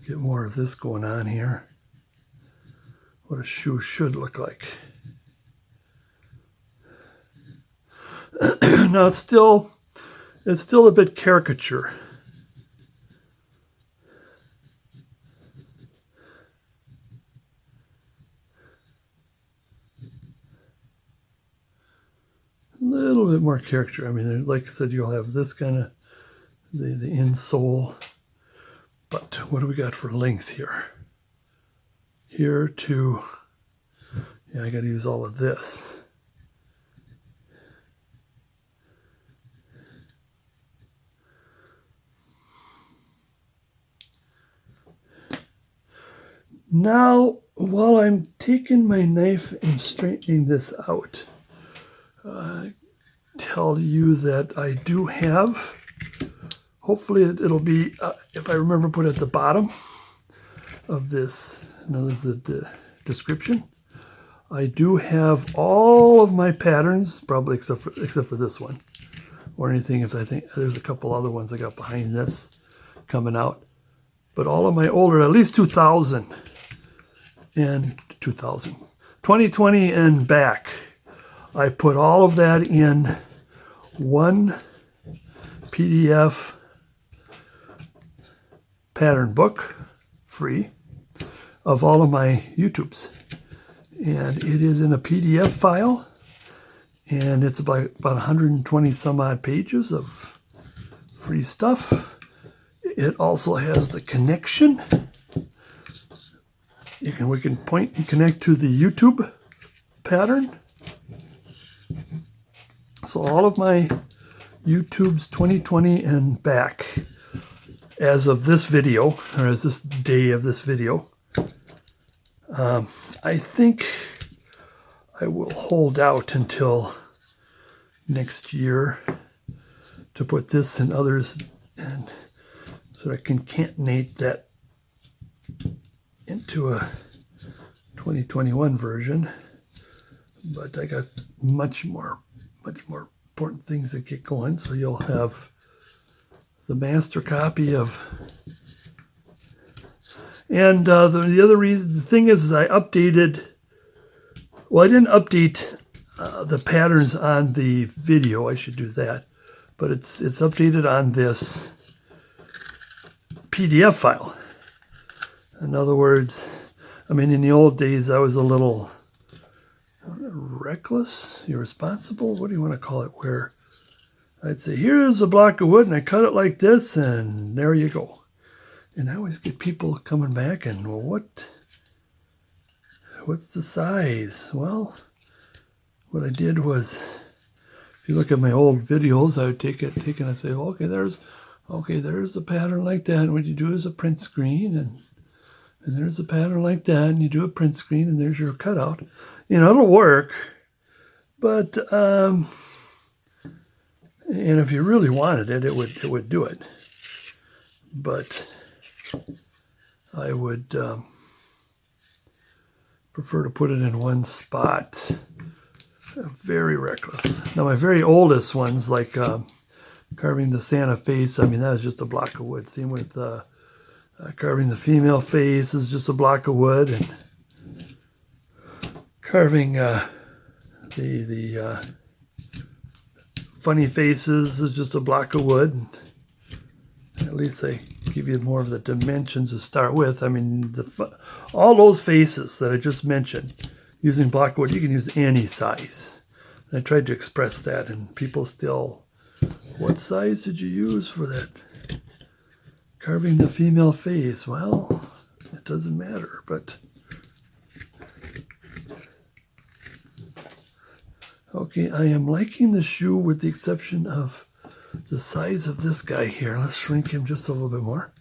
get more of this going on here. What a shoe should look like. Now it's still a bit caricature. A little bit more caricature. I mean, like I said, you'll have this kind of the insole, but what do we got for length here? Here to, yeah, I got to use all of this. Now, while I'm taking my knife and straightening this out, tell you that I do have, hopefully it'll be, if I remember, put at the bottom of this, now this is the description. I do have all of my patterns, probably except for this one, or anything, if I think there's a couple other ones I got behind this coming out. But all of my older, at least 2000 and 2020 and back, I put all of that in one PDF pattern book, free, of all of my YouTubes. And it is in a PDF file, and it's about 120 some odd pages of free stuff. It also has the connection. We can point and connect to the YouTube pattern. So all of my YouTubes 2020 and back, as of this video, or as this day of this video, I think I will hold out until next year to put this and others, and so I can concatenate that into a 2021 version. But I got much more important things that get going. So you'll have the master copy of, and the other reason, the thing is I updated, well, I didn't update the patterns on the video. I should do that, but it's updated on this PDF file. In other words, I mean, in the old days, I was a little reckless, irresponsible. What do you want to call it? Where I'd say, here's a block of wood, and I cut it like this, and there you go. And I always get people coming back and, well, what's the size? Well, what I did was, if you look at my old videos, I would take it and say, okay, there's a pattern like that. And what you do is a print screen, and there's a pattern like that, and you do a print screen, and there's your cutout. You know, it'll work, but and if you really wanted it, it would do it. But I would prefer to put it in one spot. Very reckless. Now my very oldest ones, like carving the Santa face, I mean, that was just a block of wood. Same with carving the female face is just a block of wood, and carving the funny faces is just a block of wood. At least I give you more of the dimensions to start with. I mean, all those faces that I just mentioned, using block of wood, you can use any size. And I tried to express that, and people still, what size did you use for that? Carving the female face. Well, it doesn't matter, but okay, I am liking the shoe with the exception of the size of this guy here. Let's shrink him just a little bit more.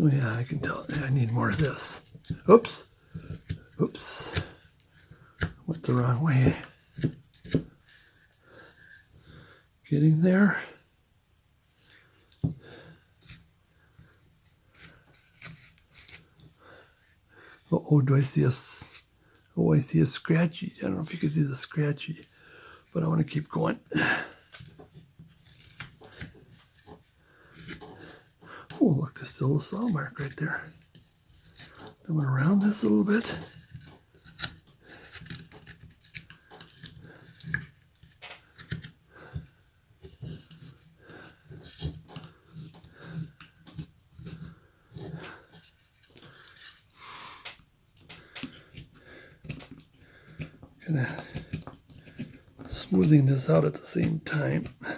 Oh yeah, I can tell. I need more of this. Oops. Oops. Went the wrong way. Getting there. Oh, do I see a... Oh, I see a scratchy. I don't know if you can see the scratchy, but I want to keep going. Oh, look, there's still a saw mark right there. I'm going to round this a little bit. Kind of smoothing this out at the same time. I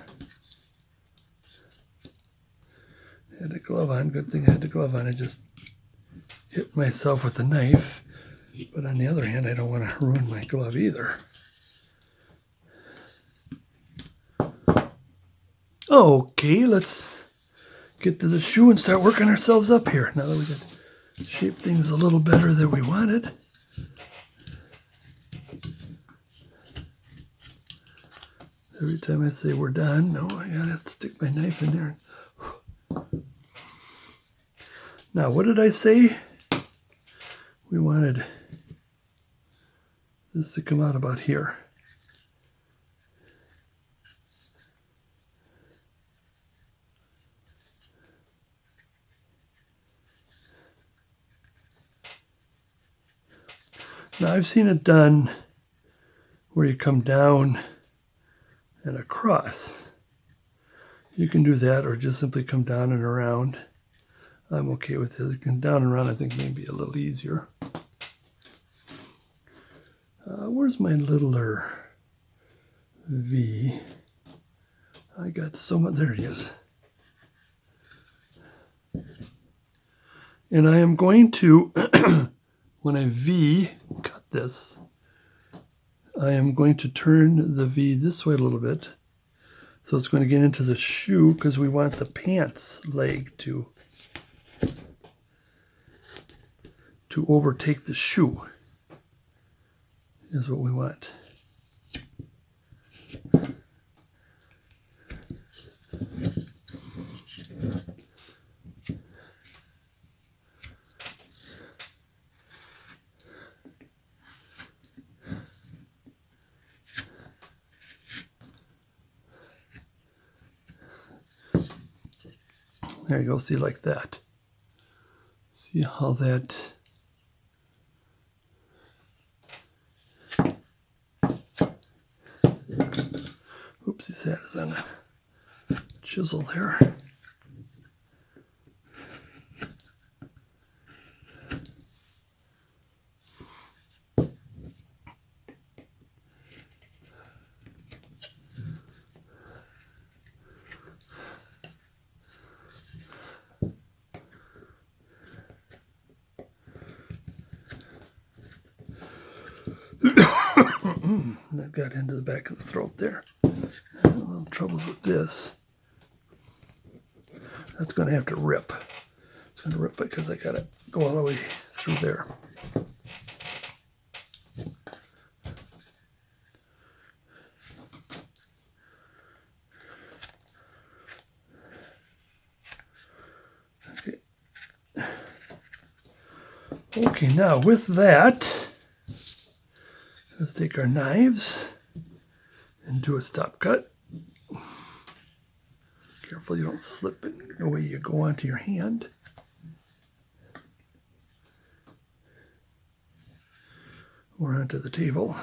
had a glove on. Good thing I had the glove on. I just hit myself with the knife. But on the other hand, I don't want to ruin my glove either. Okay, let's get to the shoe and start working ourselves up here. Now that we got shaped things a little better than we wanted. Every time I say we're done, no, I gotta stick my knife in there. Now, what did I say? We wanted this to come out about here. Now, I've seen it done where you come down and across. You can do that, or just simply come down and around. I'm okay with it. Come down and around, I think, maybe a little easier. Where's my littler V? I got so much. There it is. And I am going to, when I V cut this, I am going to turn the V this way a little bit. So it's going to get into the shoe because we want the pants leg to overtake the shoe is what we want. There you go, see, like that. See how that that is on a chisel there. That got into the back of the throat there. A little troubles with this. That's going to have to rip. It's going to rip because I got to go all the way through there. Okay, now with that, let's take our knives and do a stop cut. Careful you don't slip it the way you go onto your hand. Or onto the table.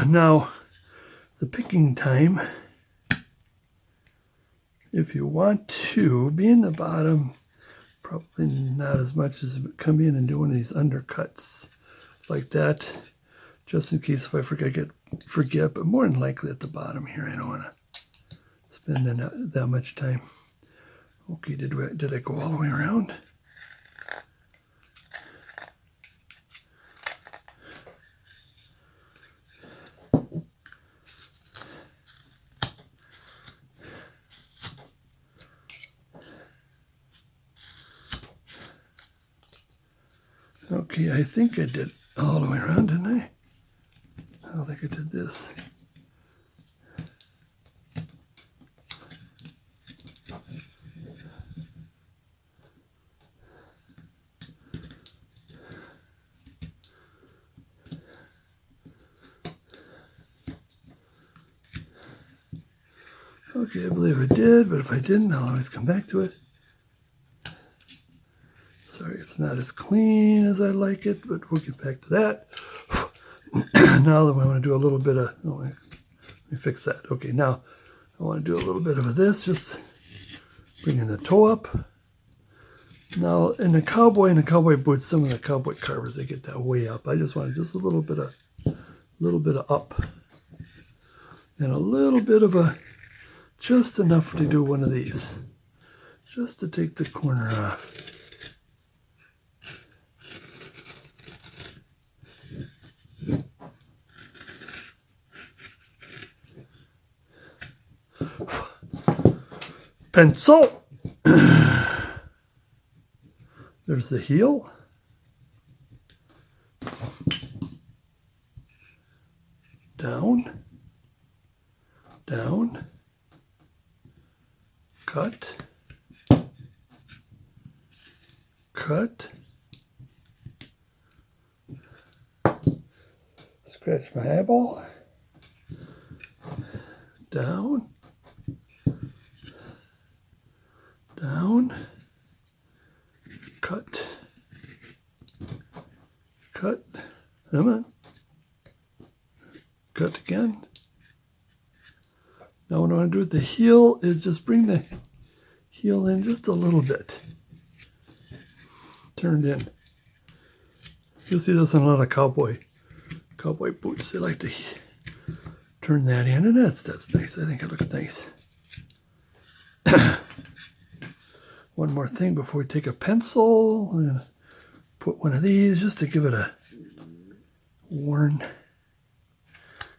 Now, the picking time, if you want to, be in the bottom, probably not as much as come in and do one of these undercuts like that, just in case if I forget, but more than likely at the bottom here, I don't want to spend that much time. Okay, did I go all the way around? Okay, I think I did all the way around, didn't I? I don't think I did this. Okay, I believe I did, but if I didn't, I'll always come back to it. Sorry, it's not as clean as I like it, but we'll get back to that. Now I want to do a little bit of, oh, let me fix that. Okay, now I want to do a little bit of this, just bringing the toe up. Now, in the cowboy and the cowboy boots, some of the cowboy carvers, they get that way up. I just want just a little bit of up, and a little bit of a, just enough to do one of these, just to take the corner off. Pencil. There's the heel. Down. Down. Cut. Cut. Scratch my eyeball. Down. Down. Cut. Cut. Come on. Cut again. Now what I want to do with the heel is just bring the heel in just a little bit. turned in. You'll see this in a lot of cowboy boots. They like to turn that in, and that's nice. I think it looks nice. One more thing before we take a pencil. I'm gonna put one of these just to give it a worn.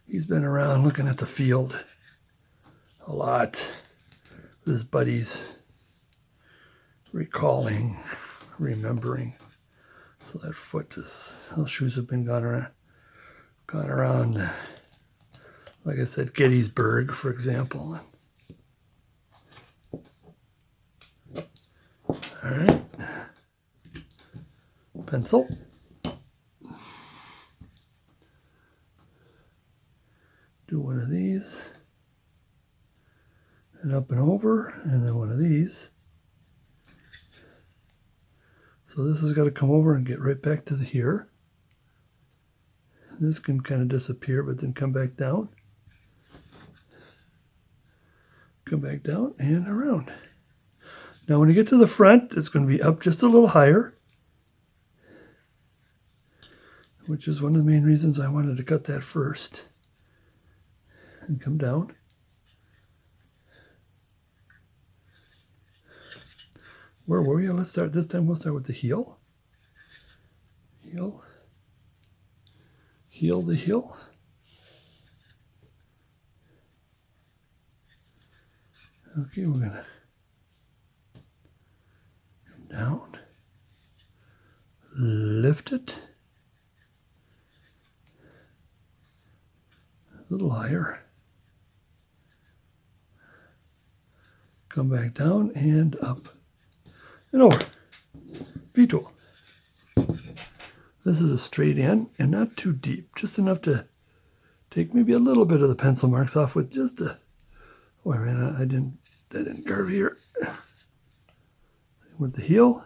He's been around looking at the field a lot with his buddies, recalling, remembering. So that foot those shoes have been gone around, like I said, Gettysburg, for example. All right, pencil. Do one of these, and up and over, and then one of these. So this has got to come over and get right back to here. This can kind of disappear, but then come back down. Come back down and around. Now when you get to the front, it's going to be up just a little higher, which is one of the main reasons I wanted to cut that first. And come down. Where were we? Let's start this time. We'll start with the heel. Heel. Heel the heel. Okay, we're gonna come down. Lift it. A little higher. Come back down and up and over. V-tool. This is a straight in and not too deep, just enough to take maybe a little bit of the pencil marks off with just a. Oh, I ran out. I didn't carve here. With the heel.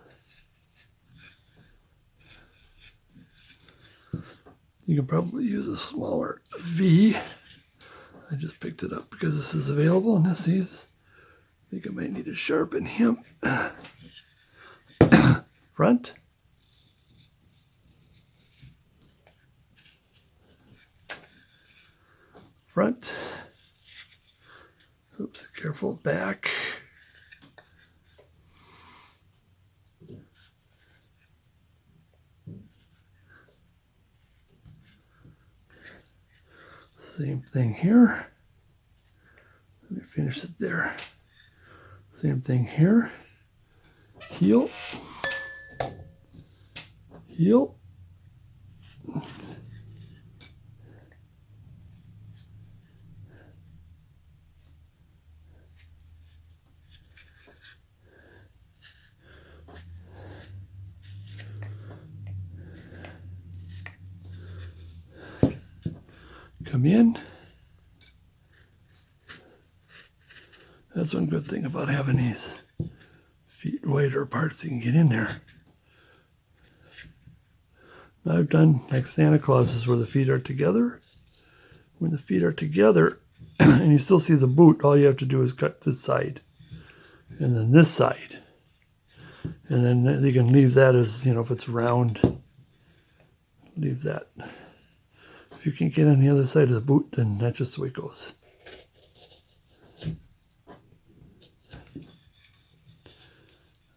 You can probably use a smaller V. I just picked it up because this is available, and this is. I think I might need to sharpen him. Front. Front. Oops, careful. Back. Same thing here. Let me finish it there. Same thing here. Heel. Heel. Come in. That's one good thing about having these feet wider apart so you can get in there. Now I've done like Santa Claus's where the feet are together. When the feet are together and you still see the boot, all you have to do is cut this side and then this side. And then you can leave that as, you know, if it's round, leave that. If you can't get on the other side of the boot, then that's just the way it goes.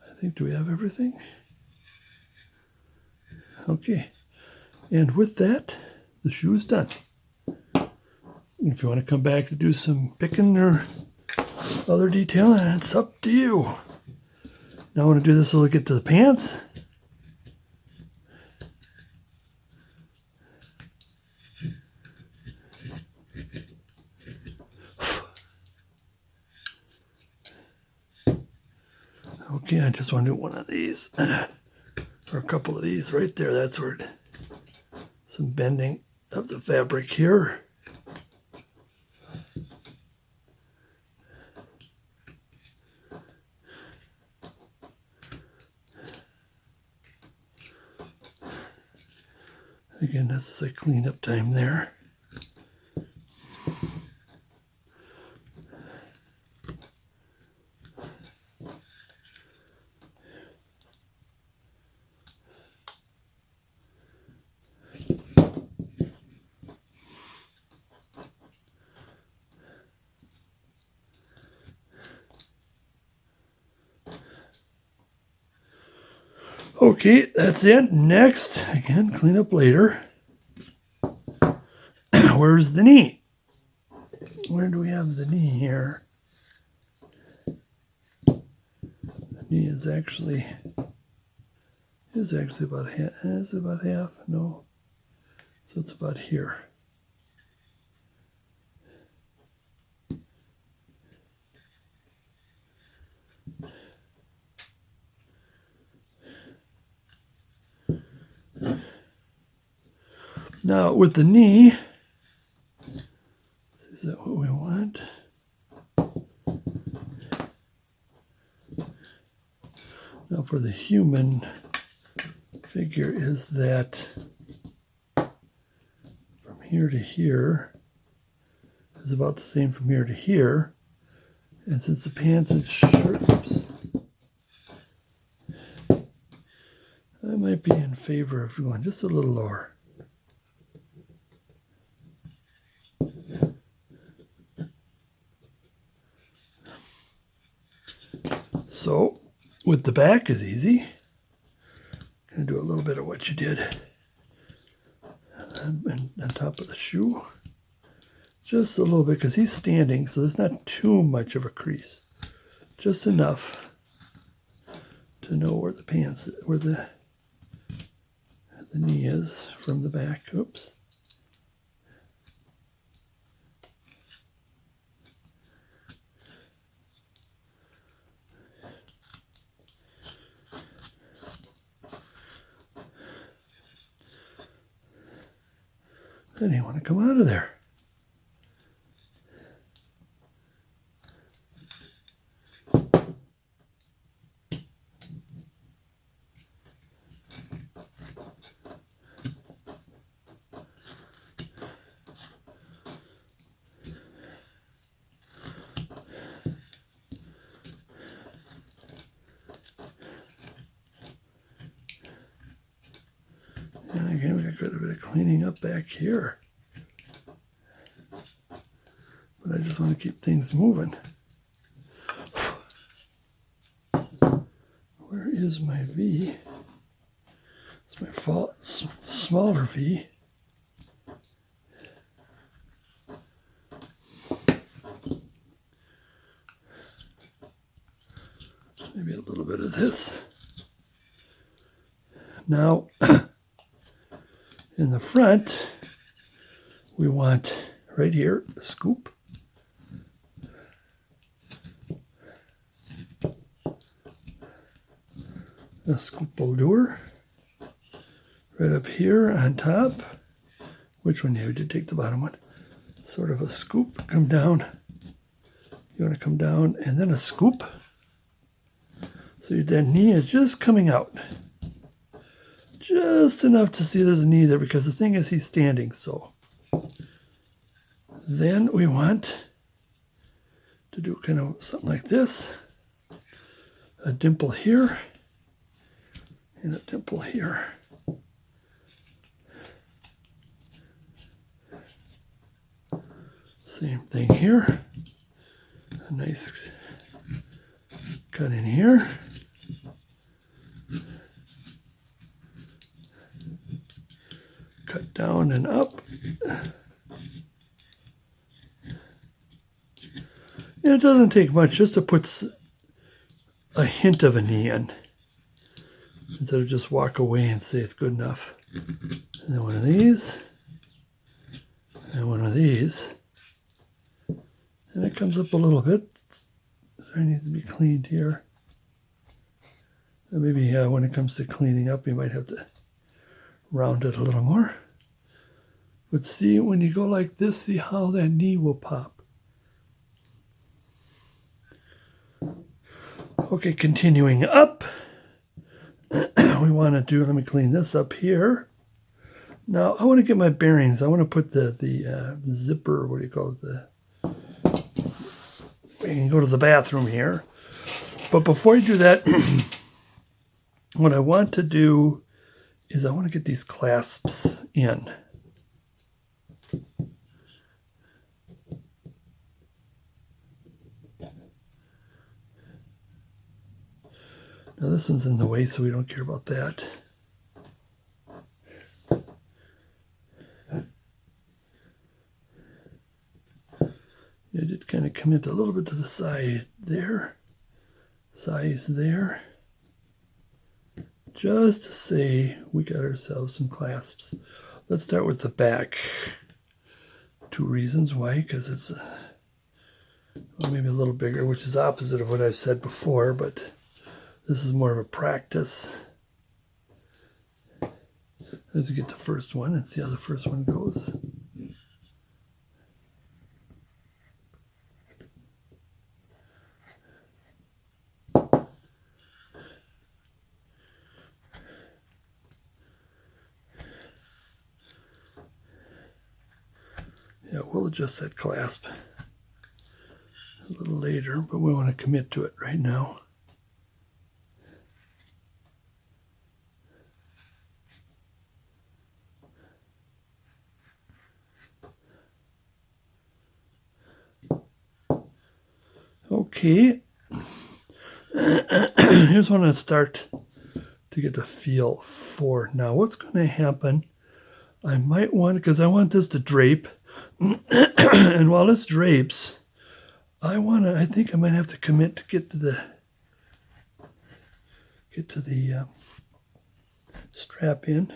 I think, do we have everything? Okay. And with that, the shoe's done. If you want to come back to do some picking or other detailing, it's up to you. Now I want to do this so we get to the pants. Okay, I just want to do one of these, or a couple of these right there. That's where some bending of the fabric here. Again, this is a cleanup time there. Okay, that's it. Next, again, clean up later. Where's the knee? Where do we have the knee here? The knee is actually about half. Is it about half? No. So it's about here. Now with the knee, is that what we want? Now for the human figure is that from here to here is about the same from here to here. And since the pants and shirts, I might be in favor of going just a little lower. So with the back is easy. Gonna do a little bit of what you did on top of the shoe. Just a little bit, because he's standing, so there's not too much of a crease. Just enough to know where the pants, where the knee is from the back. Oops. Then you want to come out of there. And again, we got quite a bit of cleaning up back here. But I just want to keep things moving. Where is my V? It's my smaller V. Maybe a little bit of this. Now, in the front, we want right here a scoop. A scoop allure. Right up here on top. Which one? Yeah, we did take the bottom one. Sort of a scoop. Come down. You want to come down and then a scoop. So that knee is just coming out. Just enough to see there's a knee there, because the thing is he's standing, so. Then we want to do kind of something like this. A dimple here and a dimple here. Same thing here. A nice cut in here. Cut down and up. And it doesn't take much just to put a hint of a knee in, instead of just walk away and say it's good enough. And then one of these, and one of these. And it comes up a little bit. So it needs to be cleaned here. And maybe when it comes to cleaning up, you might have to round it a little more. But see, when you go like this, see how that knee will pop. Okay, continuing up, we want to do, let me clean this up here. Now, I want to get my bearings. I want to put the zipper, what do you call it? We can go to the bathroom here. But before you do that, what I want to do is I want to get these clasps in. Now this one's in the way, so we don't care about that. It did kind of commit a little bit to the side there. Size there. Just to say we got ourselves some clasps. Let's start with the back. 2 reasons why, because it's well, maybe a little bigger, which is opposite of what I've said before, but this is more of a practice. Let's get the first one and see how the first one goes. Yeah, we'll adjust that clasp a little later, but we want to commit to it right now. Okay, here's when I start to get the feel for. Now what's going to happen, I might want, because I want this to drape, and while this drapes, I think I might have to commit to get to the strap in.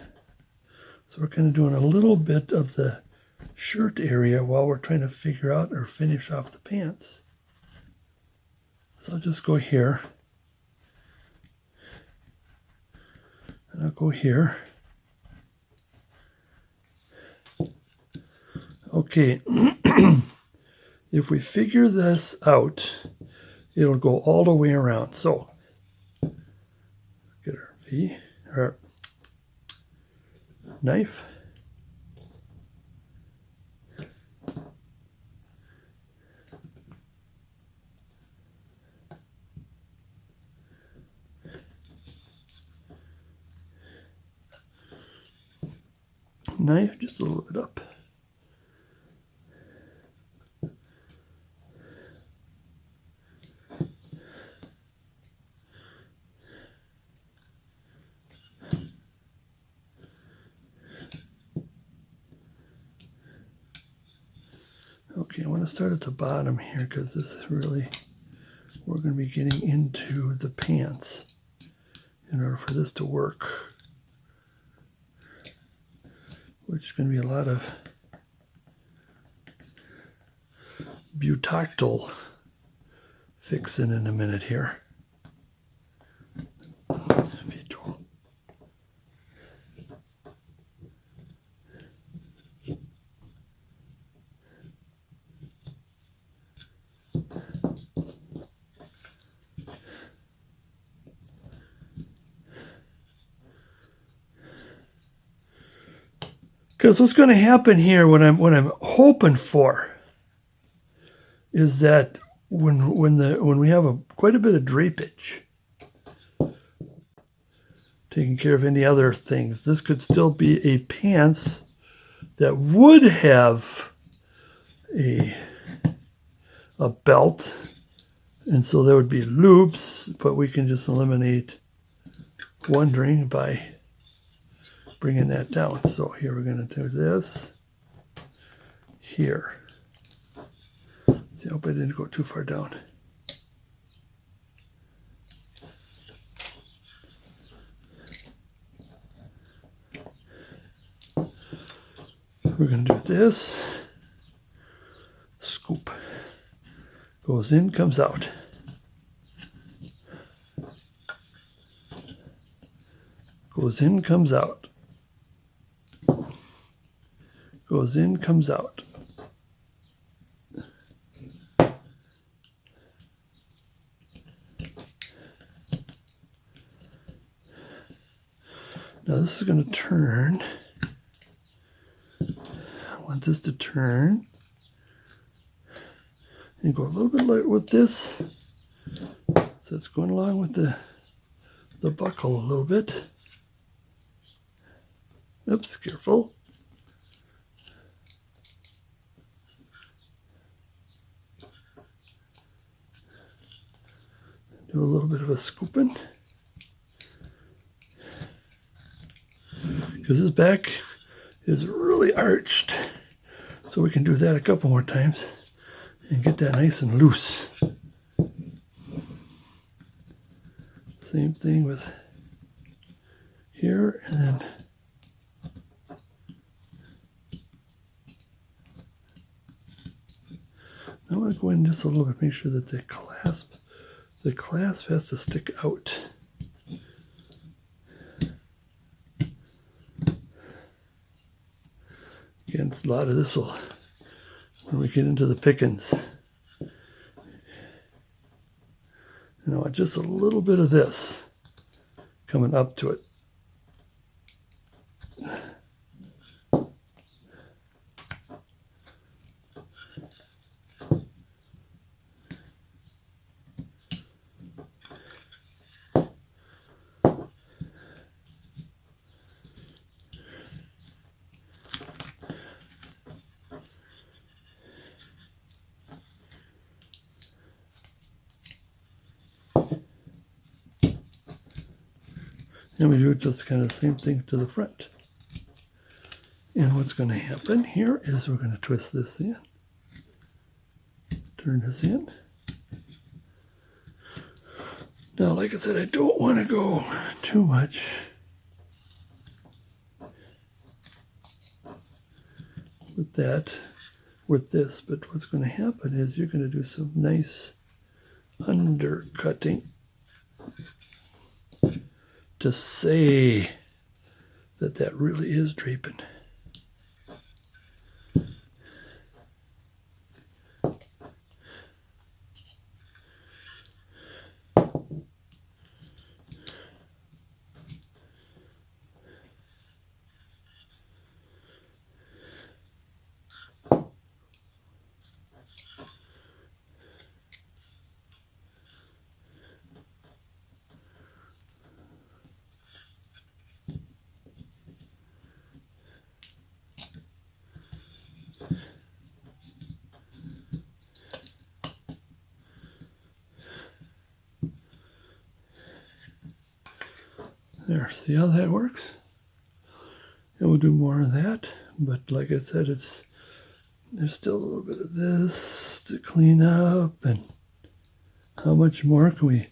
So we're kind of doing a little bit of the shirt area while we're trying to figure out or finish off the pants. So I'll just go here, and I'll go here. Okay, if we figure this out, it'll go all the way around. So get our V, our knife. Knife just a little bit up. Okay, I want to start at the bottom here because this is really, we're going to be getting into the pants in order for this to work, which is going to be a lot of butactyl fixing in a minute here. Because what's going to happen here, what I'm hoping for, is that when we have quite a bit of drapage, taking care of any other things, this could still be a pants that would have a belt, and so there would be loops, but we can just eliminate wondering by bringing that down. So here we're going to do this here. See, I hope I didn't go too far down. We're going to do this. Scoop. Goes in, comes out. Goes in, comes out. Goes in, comes out. Now this is going to turn. I want this to turn. And go a little bit light with this. So it's going along with the buckle a little bit. Oops, careful. Do a little bit of a scooping. because his back is really arched. So we can do that a couple more times and get that nice and loose. Same thing with here, and then I want to go in just a little bit, make sure that the clasp has to stick out. Again, a lot of this will, when we get into the pickings, you know, just a little bit of this coming up to it. And we do just kind of the same thing to the front. And what's going to happen here is we're going to twist this in, turn this in. Now, like I said, I don't want to go too much with that, with this, but what's going to happen is you're going to do some nice undercutting to say that that really is draping. There, see how that works? And we'll do more of that, but like I said, there's still a little bit of this to clean up, and how much more can we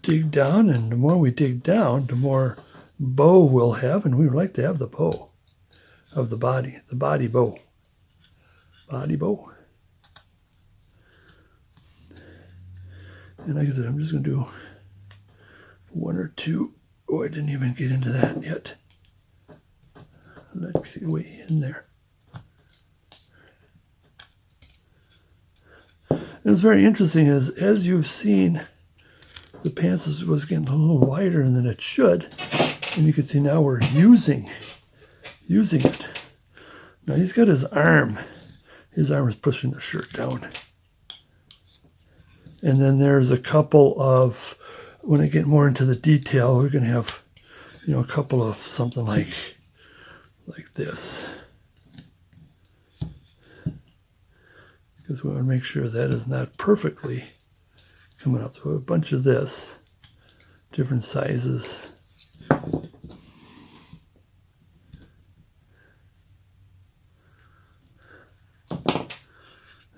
dig down? And the more we dig down, the more bow we'll have, and we would like to have the bow of the body bow. Body bow. And like I said, I'm just going to do one or two. Oh, I didn't even get into that yet. Let's get way in there. And it's very interesting as you've seen, the pants was getting a little wider than it should, and you can see now we're using it. Now he's got his arm. His arm is pushing the shirt down. And then there's a couple of, when I get more into the detail, we're going to have, you know, a couple of something like this. Because we want to make sure that is not perfectly coming out. So a bunch of this, different sizes.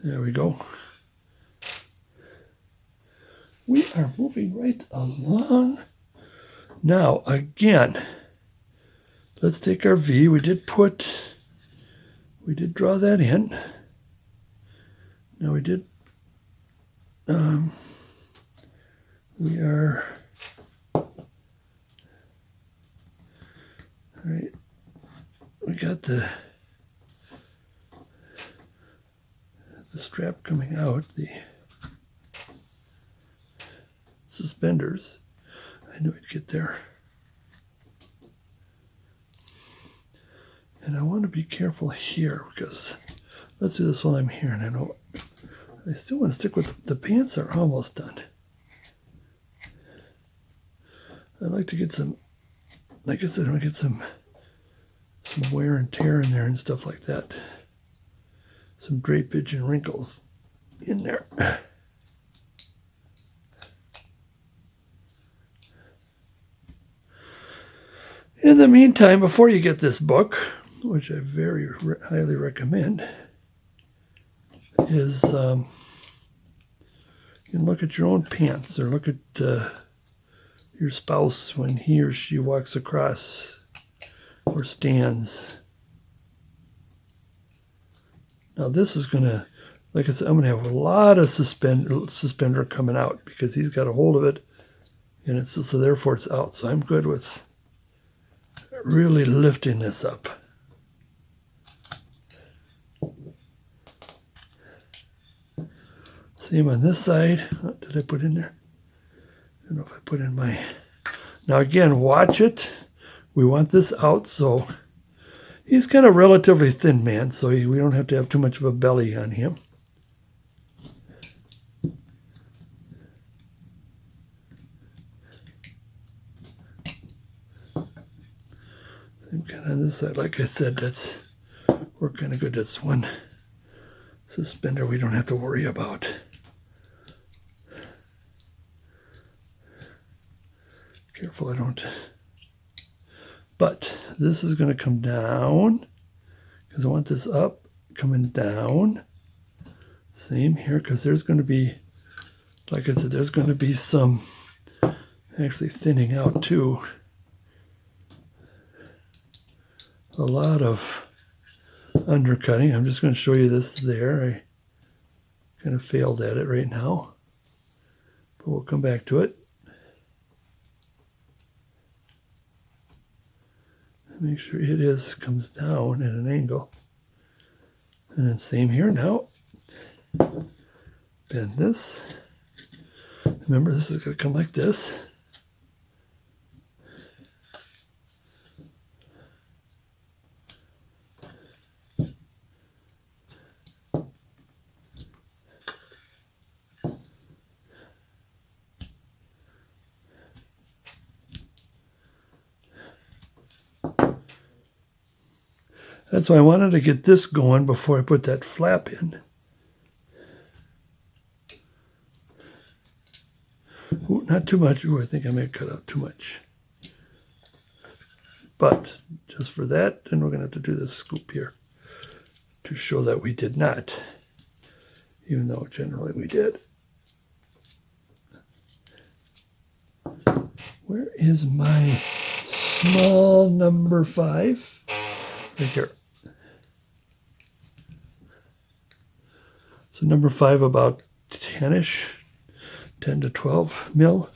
There we go. We are moving right along. Now, again, let's take our V. We did draw that in. Now we did, we are, all right, we got the strap coming out, the suspenders. I knew I'd get there. And I want to be careful here because let's do this while I'm here. And I know I still want to stick with the pants are almost done. I'd like to get some, like I said, I want to get some wear and tear in there and stuff like that. Some drapage and wrinkles in there. In the meantime, before you get this book, which I very highly recommend, is you can look at your own pants or look at your spouse when he or she walks across or stands. Now this is going to, like I said, I'm going to have a lot of suspender coming out because he's got a hold of it, and it's so therefore it's out. So I'm good with really lifting this up. Same on this side. What did I put in there? I don't know if I put in my... Now again, watch it. We want this out, so he's kind of relatively thin man, so we don't have to have too much of a belly on him. Same kind of on this side. Like I said, that's we're kind of good. That's one suspender we don't have to worry about. Careful I don't. But this is going to come down because I want this up, coming down. Same here because there's going to be, like I said, there's going to be some actually thinning out too. A lot of undercutting. I'm just going to show you this there. I kind of failed at it right now, but we'll come back to it. Make sure it comes down at an angle. And then same here now. Bend this. Remember, this is going to come like this. That's why I wanted to get this going before I put that flap in. Ooh, not too much. Ooh, I think I may have cut out too much. But just for that, then we're going to have to do this scoop here to show that we did not, even though generally we did. Where is my small number 5? Right here. So number 5 about 10-ish, 10 to 12 mil.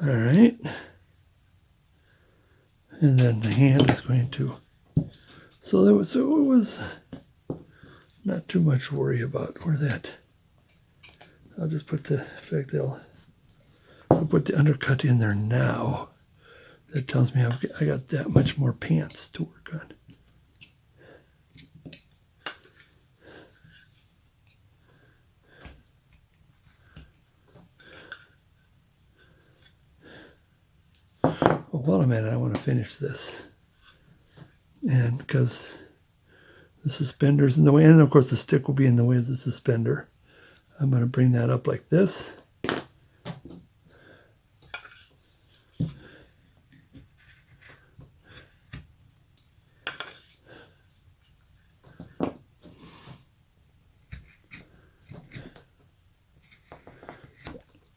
All right. And then the hand is going to, so it was not too much worry about where that. I'll just put the, in fact, I'll put the undercut in there now. That tells me I got that much more pants to work on. Well, while I'm at it, I want to finish this. And because the suspender's in the way, and of course the stick will be in the way of the suspender, I'm going to bring that up like this.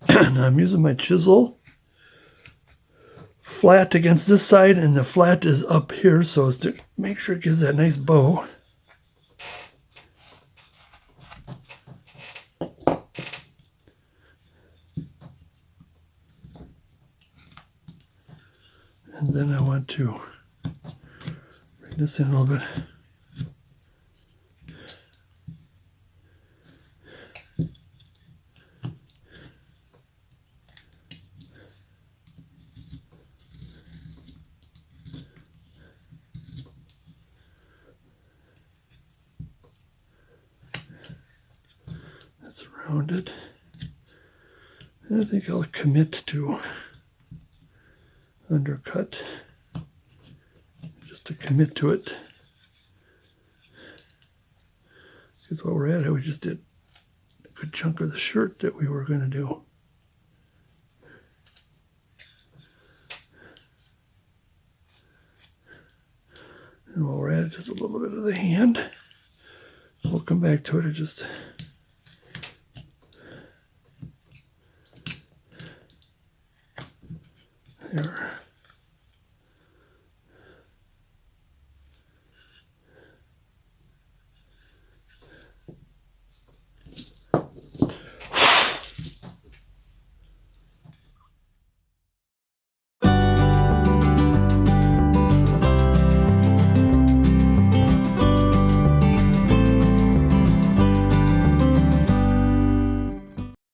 Now I'm using my chisel flat against this side, and the flat is up here so as to make sure it gives that nice bow. And then I want to bring this in a little bit. That's rounded. And I think I'll commit to undercut just to commit to it. Because while we're at it, we just did a good chunk of the shirt that we were going to do. And while we're at it, just a little bit of the hand. We'll come back to it and just there.